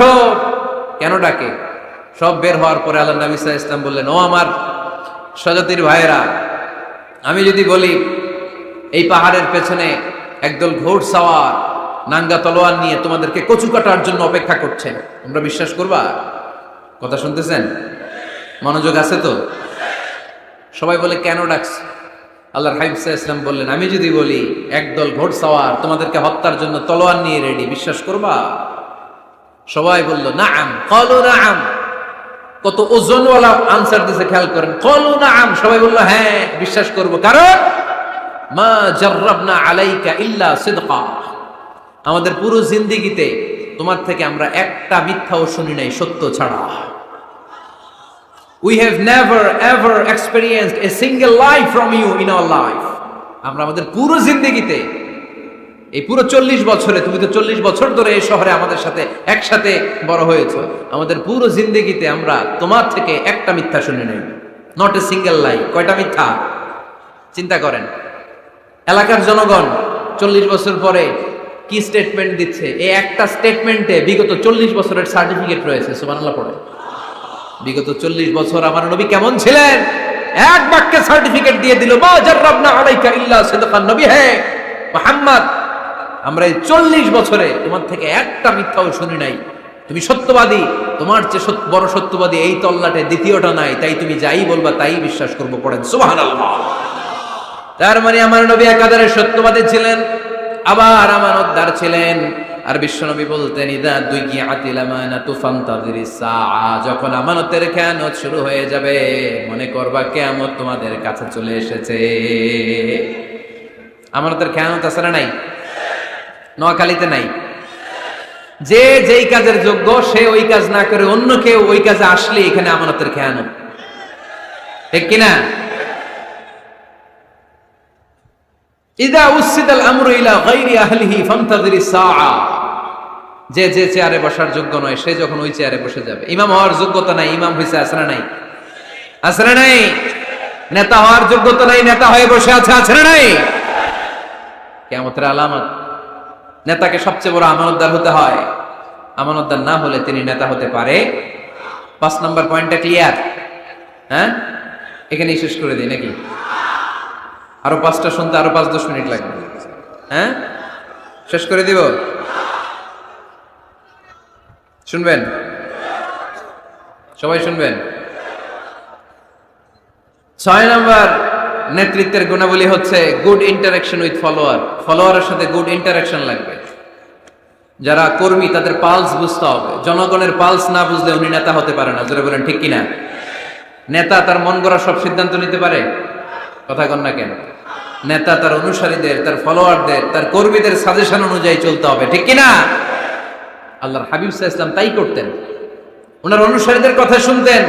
কেন ডাকে? সব বের হওয়ার পরে আল্লাহ নবী সাল্লাল্লাহু আলাইহি ওয়াসাল্লাম বললেন, ও আমার স্বজাতির ভাইয়েরা, আমি যদি বলি এই পাহাড়ের পেছনে একদল ঘোড়সাওয়ার নাঙ্গা তলোয়ার নিয়ে তোমাদেরকে কচু কাটার জন্য অপেক্ষা করছে, তোমরা বিশ্বাস করবা? কথা শুনতেছেন? মনোযোগ আছে তো? সবাই বলে, কেন ডাকছে? আল্লাহর হাবিব সাল্লাল্লাহু আলাইহি ওয়াসাল্লাম বললেন, আমি যদি বলি একদল ঘোড়সাওয়ার তোমাদেরকে হত্যার জন্য তলোয়ার নিয়ে রেডি, বিশ্বাস করবা? সবাই বলল, নাআম। ক্বালু নাআম। কত ওজনওয়ালা আনসার দিছে, খেয়াল করেন। ক্বালু নাআম, সবাই বলল, হ্যাঁ বিশ্বাস করব। কারণ মা জাররাবনা আলাইকা ইল্লা সিদকা, আমাদের পুরো জিন্দেগিতে তোমার থেকে আমরা একটা মিথ্যাও শুনি নাই, সত্য ছাড়া। We have never ever experienced a single lie from you in our life. আমরা আমাদের পুরো জিন্দেগিতে, এই পুরো 40 বছরে, তুমি তো 40 বছর ধরে এই শহরে আমাদের সাথে একসাথে বড় হয়েছো, আমাদের পুরো জিন্দেগিতে আমরা তোমার থেকে একটা মিথ্যা শুনি নাই, নট এ সিঙ্গেল লাই। কয়টা মিথ্যা? চিন্তা করেন। এলাকার জনগণ 40 বছর পরে কি স্টেটমেন্ট দিচ্ছে, এই একটা স্টেটমেন্টে বিগত 40 বছরের সার্টিফিকেট রয়েছে। সুবহানাল্লাহ পড়ে। বিগত 40 বছর আমার নবী কেমন ছিলেন, এক বাক্যে সার্টিফিকেট দিয়ে দিল, মা জাররাবনা আলাইকা ইল্লা সিদকান। নবী হে মুহাম্মদ, আমরা এই 40 বছরে তোমার থেকে একটা মিথ্যাও শুনি নাই, তুমি সত্যবাদী, তোমার চেয়ে বড় সত্যবাদী এই তল্লাটে দ্বিতীয়টা নাই, তাই তুমি যাই বলবা তাই বিশ্বাস করব। পড়েন সুবহানাল্লাহ। তার মানে আমার নবী একাধারে সত্যবাদী ছিলেন, আবার আমানতদার ছিলেন। আর বিশ্বনবী বলতেন, ইদা দুইয়াতিল আমানাতু ফান্তাযিরিস সাআ, যখন আমানতের খেয়ানত শুরু হয়ে যাবে মনে করবা কিয়ামত তোমাদের কাছে চলে এসেছে। আমানতের খেয়ানত আছে না নাই? নোয়াখালীতে নাই? যে যেই কাজের যোগ্য সে ওই কাজ না করে অন্য কেউ ওই কাজে আসলে এখানে আমানতের খেয়ানত, ঠিক কিনা? ইদা উসিদাল আমরু ইলা গায়রি আহলিহি ফান্তাযিরিস সাআ, যে যে চেয়ারে বসার যোগ্য নয় সে যখন ওই চেয়ারে বসে যাবে। ইমাম হওয়ার যোগ্যতা নাই, ইমাম হইছে, আছে না নাই? আছে না নাই? নেতা হওয়ার যোগ্যতা নাই, নেতা হয়ে বসে আছে, আছে না নাই? কিয়ামতের আলামত। নেতাকে সবচেয়ে বড় আমানতদার হতে হয়, আমানতদার না হলে তিনি নেতা হতে পারে। 5 নম্বর পয়েন্টটা ক্লিয়ার? হ্যাঁ, এখানেই শেষ করে দিই নাকি? আরো 5টা শুনতে আরো 5-10 মিনিট লাগবে। হ্যাঁ, শেষ করে দিব? শুনবেন? সবাই শুনবেন? 6 নম্বর নেতৃত্বের গুণাবলী হচ্ছে গুড ইন্টারাকশন উইথ ফলোয়ার। ফলোয়ারের সাথে গুড ইন্টারাকশন লাগবে। যারা কর্মী তাদের পালস বুঝতে হবে। জনগণের পালস না বুঝলে উনি নেতা হতে পারে না। জোরে বলেন ঠিক কিনা? নেতা তার মন গড়া সব সিদ্ধান্ত নিতে পারে? কথা কন না কেন? নেতা তার অনুসারীদের, তার ফলোয়ারদের, তার কর্মীদের সাজেশন অনুযায়ী চলতে হবে, ঠিক কিনা? আল্লাহর হাবিব সাল্লাল্লাহু আলাইহি ওয়াসাল্লাম তাই করতেন। ওনার অনুসারীদের কথা শুনতেন,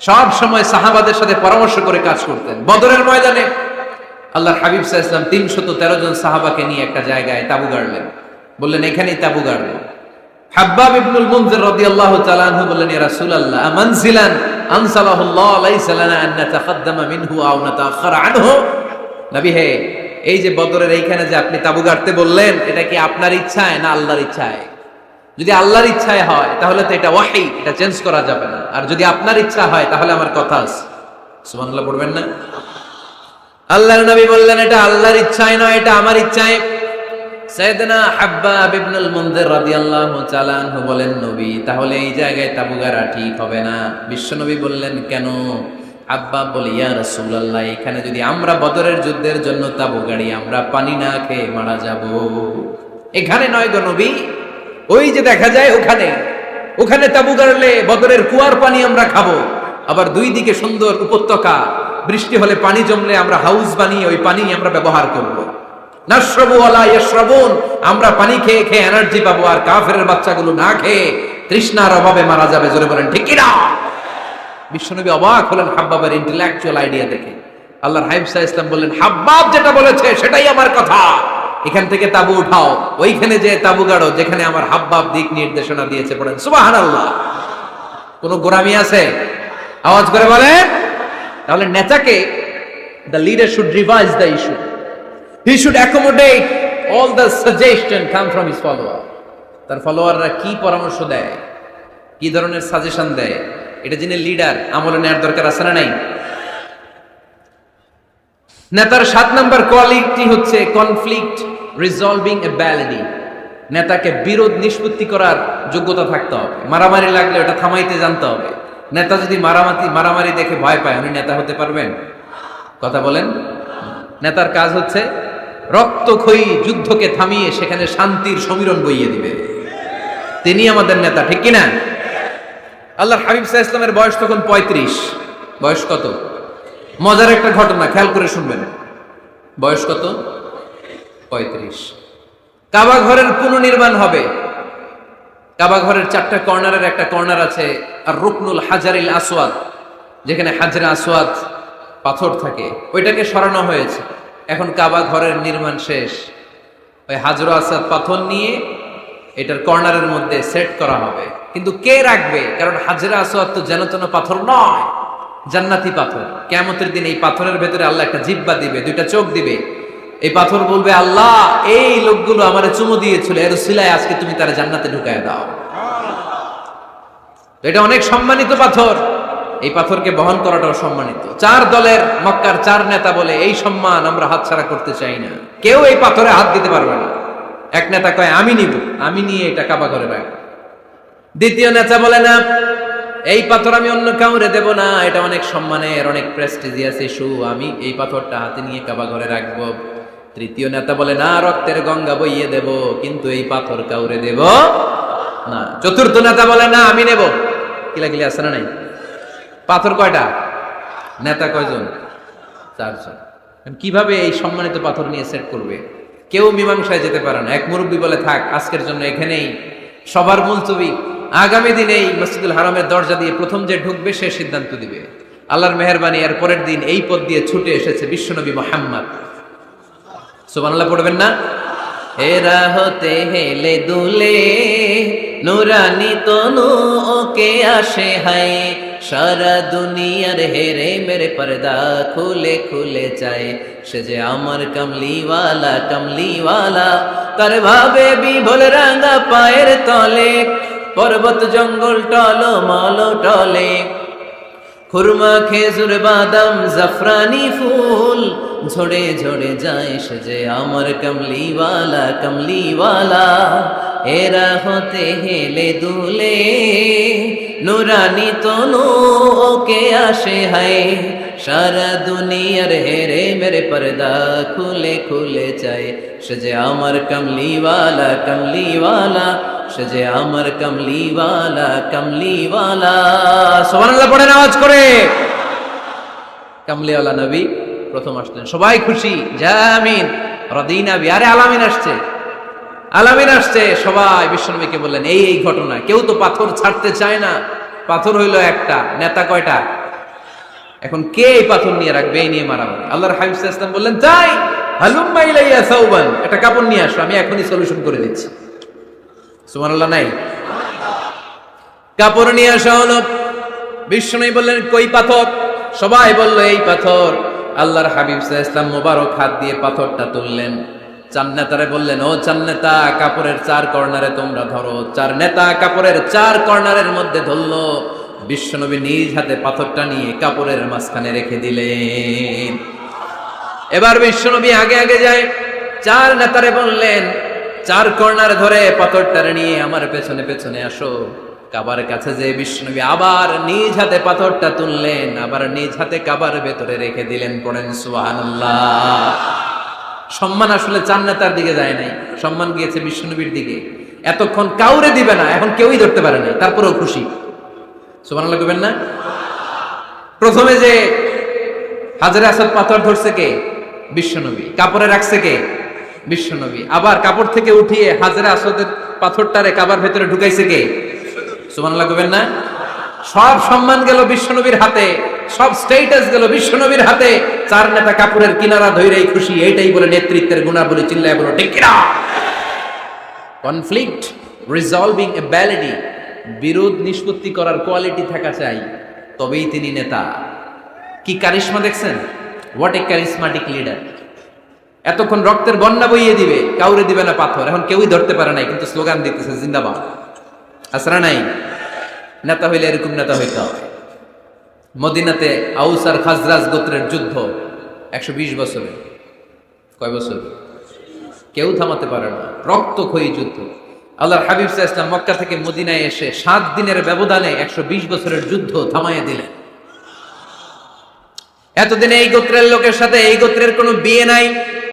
সব সময় সাহাবাদের সাথে পরামর্শ করে কাজ করতেন। বদরের ময়দানে আল্লাহর হাবিব সাল্লাল্লাহু আলাইহি ওয়াসাল্লাম 313 জন সাহাবাকে নিয়ে একটা জায়গায় তাবু গাড়লেন। বললেন, এখানেই তাবু গাড়বো। হাব্বাব ইবনুল মুনজির রাদিয়াল্লাহু তাআলা আনহু বললেন, ইয়া রাসূলুল্লাহ, আমানজিলান আনসালাহুল্লাহ লাইসা লানা আন নাতাকাদ্দামা মিনহু আও নাতাআখারা আনহু। নবী হে, এই যে বদরের এইখানে যে আপনি তাবু গাড়তে বললেন, এটা কি আপনার ইচ্ছায় না আল্লাহর ইচ্ছায়? যদি আল্লাহর ইচ্ছায় হয় তাহলে তো এটা ওয়াহি, এটা চেঞ্জ করা যাবে না। আর যদি আপনার ইচ্ছা হয় তাহলে আমার কথা আছে। সুবহানাল্লাহ পড়বেন না? আল্লাহর নবী বললেন এটা আল্লাহর ইচ্ছায় নয়, এটা আমার ইচ্ছায়। সাইয়েদনা হাব্বাব ইবনুল মুনযির রাদিয়াল্লাহু তাআলা আনহু বলেন, নবী তাহলে এই জায়গায় তাবু গাড়া ঠিক হবে না। বিশ্বনবী বললেন, কেন? হাব্বাব বলে, ইয়া রাসূলুল্লাহ, এখানে যদি আমরা বদরের যুদ্ধের জন্য তাবু গাড়ি, আমরা পানি না খেয়ে মারা যাব। এখানে নয় গো নবী, ওই যে দেখা যায় ওখানে তাবু গাড়লে বদরের কুয়ার পানি আমরা খাবো। আবার দুই দিকে সুন্দর উপত্যকা, বৃষ্টি হলে পানি জমলে আমরা হাউস বানিয়ে ওই পানি আমরা ব্যবহার করব। নাশরাবু ওয়ালা ইয়াশরাবুন, আমরা পানি খেয়ে খেয়ে এনার্জি পাবো, আর কাফেরের বাচ্চাগুলো না খেয়ে তৃষ্ণার অভাবে মারা যাবে। জোরে বলেন ঠিক কি না? বিশ্বনবী অবাক হলেন হাব্বাবের ইন্টেলেকচুয়াল আইডিয়া দেখে। আল্লাহর হাবিব সাল্লাল্লাহু আলাইহি ওয়াসাল্লাম বললেন, হাব্বাব যেটা বলেছে সেটাই আমার কথা, এখান থেকে তাবু উঠাও, ওইখানে যে তাবু গাড়ো যেখানে আমার হাব্বাব দিক নির্দেশনা দিয়েছে। পড়েন সুবহানাল্লাহ। কোন গোরামি আছে? আওয়াজ করে বলেন। তাহলে নেতাকে, the leader should revise the issue. He should accommodate all the suggestion come from his follower. তার ফলোয়াররা কি পরামর্শ দেয়, কি ধরনের সাজেশন দেয়, এটা যিনি লিডার আমলে নেওয়ার দরকার আছে না নাই? নেতার 7 নম্বর কোয়ালিটি হচ্ছে কনফ্লিক্ট রিজলভিং এবিলিটি। নেতাকে বিরোধ নিষ্পত্তি করার যোগ্যতা থাকতে হবে। মারামারি লাগলে ওটা থামাইতে জানতে হবে। নেতা যদি মারামারি দেখে ভয় পায়, উনি নেতা হতে পারবেন? কথা বলেন। নেতার কাজ হচ্ছে রক্তক্ষয়ী যুদ্ধকে থামিয়ে সেখানে শান্তির সমীরণ বইয়ে দিবে। তিনি আমাদের নেতা, ঠিক কিনা? আল্লাহর হাবিব সাল্লাল্লাহু আলাইহি ওয়াসাল্লামের বয়স তখন 35। বয়স কত? মজার একটা ঘটনা, খেয়াল করে শুনবেন। বয়স কত? 35। কাবা ঘরের পুনর্নির্মাণ হবে। কাবা ঘরের 4টা কর্নারের একটা কর্নার আছে আর রুকনুল হাজারিল আসওয়াদ, যেখানে হাজরে আসওয়াদ পাথর থাকে, ওইটাকে সরানো হয়েছে। এখন কাবা ঘরের নির্মাণ শেষ, ওই হাজর আসওয়াদ পাথর নিয়ে এটার কর্নারের মধ্যে সেট করা হবে। কিন্তু কে রাখবে? কারণ হাজরে আসওয়াদ তো যেন তেন পাথর নয়, জান্নাতি পাথর। কিয়ামতের দিন এই পাথরের ভেতরে আল্লাহ একটা জিহ্বা দিবে, 2টা চোখ দিবে। এই পাথর বলবে, আল্লাহ এই লোকগুলো আমারে চুমু দিয়েছিল, এর উসিলায় আজকে তুমি তারা জান্নাতে ঢুকায় দাও। তো এটা অনেক সম্মানিত পাথর, এই পাথরকে বহন করাটাও সম্মানিত। 4 দলের মক্কার 4 নেতা বলে, এই সম্মান আমরা হাতছাড়া করতে চাই না, কেউ এই পাথরে হাত দিতে পারবে না। এক নেতা কয়, আমি নিব, আমি নিয়ে এটা কাবা ঘরে রাখবো। দ্বিতীয় নেতা বলে, না, এই পাথর আমি অন্য কাউরে দেব না, এটা অনেক সম্মানের, অনেক প্রেস্টিজিয়াস ইস্যু, আমি এই পাথরটা হাতে নিয়ে কাবা ঘরে রাখবো। তৃতীয় নেতা বলে, না, রক্তের গঙ্গা বইয়ে দেব, কিন্তু এই পাথর কাউরে দেব না। চতুর্থ নেতা বলে, না, আমি নেব। কিলাকিলি আছে না নাই? পাথর কয়টা? নেতা কয়জন? 4 জন। কিভাবে এই সম্মানিত পাথর নিয়ে সেট করবে? কেউ মীমাংসায় যেতে পারে না। এক মুরব্বী বলে, থাক, আজকের জন্য এখানেই সবার মুলতবি, আগামী দিনে এই মসজিদুল হারামের দরজা দিয়ে প্রথম যে ঢুকবে সে সিদ্ধান্ত দিবে। আল্লাহর মেহেরবানি, এর পরের দিন এই পথ দিয়ে ছুটে এসেছে বিশ্বনবী মুহাম্মদ। সুবহানাল্লাহ পড়বেন না? এরা হতে হেলে দুলে নুরানি তনু ওকে আসে হায়, সারা দুনিয়ার হেরে মেরে পর্দা খুলে খুলে চায়, সে যে আমার কামলিওয়ালা কামলিওয়ালা, তার ভাবে বিভোল রাঙা পায়ের তলে, পর্বত জঙ্গল টলো মলো টলে, খুরমা খেজুর বাদাম জাফরানি ফুল ঝরে ঝরে যায়, সে যে আমার কামলিওয়ালা কামলিওয়ালা। এরা হতে হেলে দুলে নুরানি তনু ওকে আসে হায়, সারা দুনিয়ার হেরে মেরে পর্দা খুলে খুলে চায়, সে যে আমার কামলিওয়ালা কামলিওয়ালা, সে যে আমার কামলিওয়ালা কামলিওয়ালা। সুবহানাল্লাহ পড়েন আওয়াজ করে। কামলিওয়ালা নবী প্রথম আসলেন, সবাই খুশি, জামিন রাদিনা বি। আরে আলামিন আসছে, আলামিন আসছে। সবাই বিশ্বনবীকে বললেন, এই এই ঘটনা। কেউ তো পাথর ছাড়তে চায় না, পাথর হইল একটা, নেতা কয়টা? এখন কে এই পাথর নিয়ে রাখবে? এই নিয়ে মারামারি। আল্লাহর হাবিব সাল্লাল্লাহু আলাইহি ওয়াসাল্লাম বললেন, যাই হালুম্মা ইলাইয়া সাউবান, একটা কাপড় নিয়ে আসো, আমি এখনই সলিউশন করে দিচ্ছি। সুবহানাল্লাহ নাই? কাপড় নিয়ে আসা হলো। বিশ্বনবী বললেন, কই পাথর? সবাই বলল, এই পাথর। আল্লাহর হাবিব সাল্লাল্লাহু আলাইহি ওয়াসাল্লাম মোবারক হাত দিয়ে পাথরটা তুললেন, চার নেতারে বললেন, ও চার নেতা, কাপড়ের চার কর্নারে তোমরা ধরো। চার নেতা কাপড়ের চার কর্নারের মধ্যে ধরলো। বিশ্বনবী নিজ হাতে পাথরটা নিয়ে কাপড়ের মাঝখানে রেখে দিলেন। এবার বিশ্বনবী আগে আগে যায়, চার নেতারে বললেন, চার কর্নারে ধরে পাথরটারে নিয়ে আমার পেছনে পেছনে আসো। কাবার কাছে যে বিশ্বনবী আবার নিজ হাতে পাথরটা তুললেন, আবার নিজ হাতে কাবার ভেতরে রেখে দিলেন। পড়েন সুবহানাল্লাহ। সম্মান আসলে চার নেতার দিকে যায় নাই, সম্মান গিয়েছে বিশ্বনবীর দিকে। এতক্ষণ কাউরে দিবে না, এখন কেউই ধরতে পারে নাই, তারপরেও খুশি। সুবহানাল্লাহ কইবেন না? প্রথমে যে হাজরে আসাদ পাথর ধরছে কে? বিশ্বনবী। কাপড়ে রাখছে কে? বিশ্বনবী। আবার কাপড় থেকে উঠিয়ে হাজরে আসাদের পাথরটারে কাবার ভেতরে ঢুকাইছে কে? সুবহানাল্লাহ কইবেন না? সব সম্মান গেল বিশ্বনবীর হাতে, সব স্টেটাস গেল বিশ্বনবীর হাতে। চার নেতা কাপড়ের কিনারা ধইরেই খুশি। এইটাই বলে নেতৃত্বের গুণাবলী। চিল্লায় বলো ঠিক কিনা? কনফ্লিক্ট রিজলভিং এবিলিটি, বিরোধ নিষ্পত্তি করার কোয়ালিটি থাকা চাই, তবেই তিনি নেতা। কি কারিশমা দেখছেন? What a charismatic leader. এতক্ষণ রক্তের বন্যা বইয়ে দিবে, কাউরে দিবে না পাথর। এখন কেউই ধরতে পারে নাই, কিন্তু স্লোগান দিতেছে জিন্দাবাদ। আসরা নাই? নেতা হইলে এরকম নেতা হইতে হবে। মদিনাতে আউস আর খাজরাজ গোত্রের যুদ্ধ 120 বছরে। কয় বছর? কেউ থামাতে পারে না, রক্তক্ষয়ী যুদ্ধ। আল্লাহর হাবিব সাল্লাল্লাহু আলাইহি ওয়াসাল্লাম মক্কা থেকে মদিনায় এসে 7 দিনের ব্যবধানে 120 বছরের যুদ্ধ থামাইয়া দিলেন। এতদিনে এই গোত্রের লোকের সাথে এই গোত্রের কোনো বিয়ে নাই,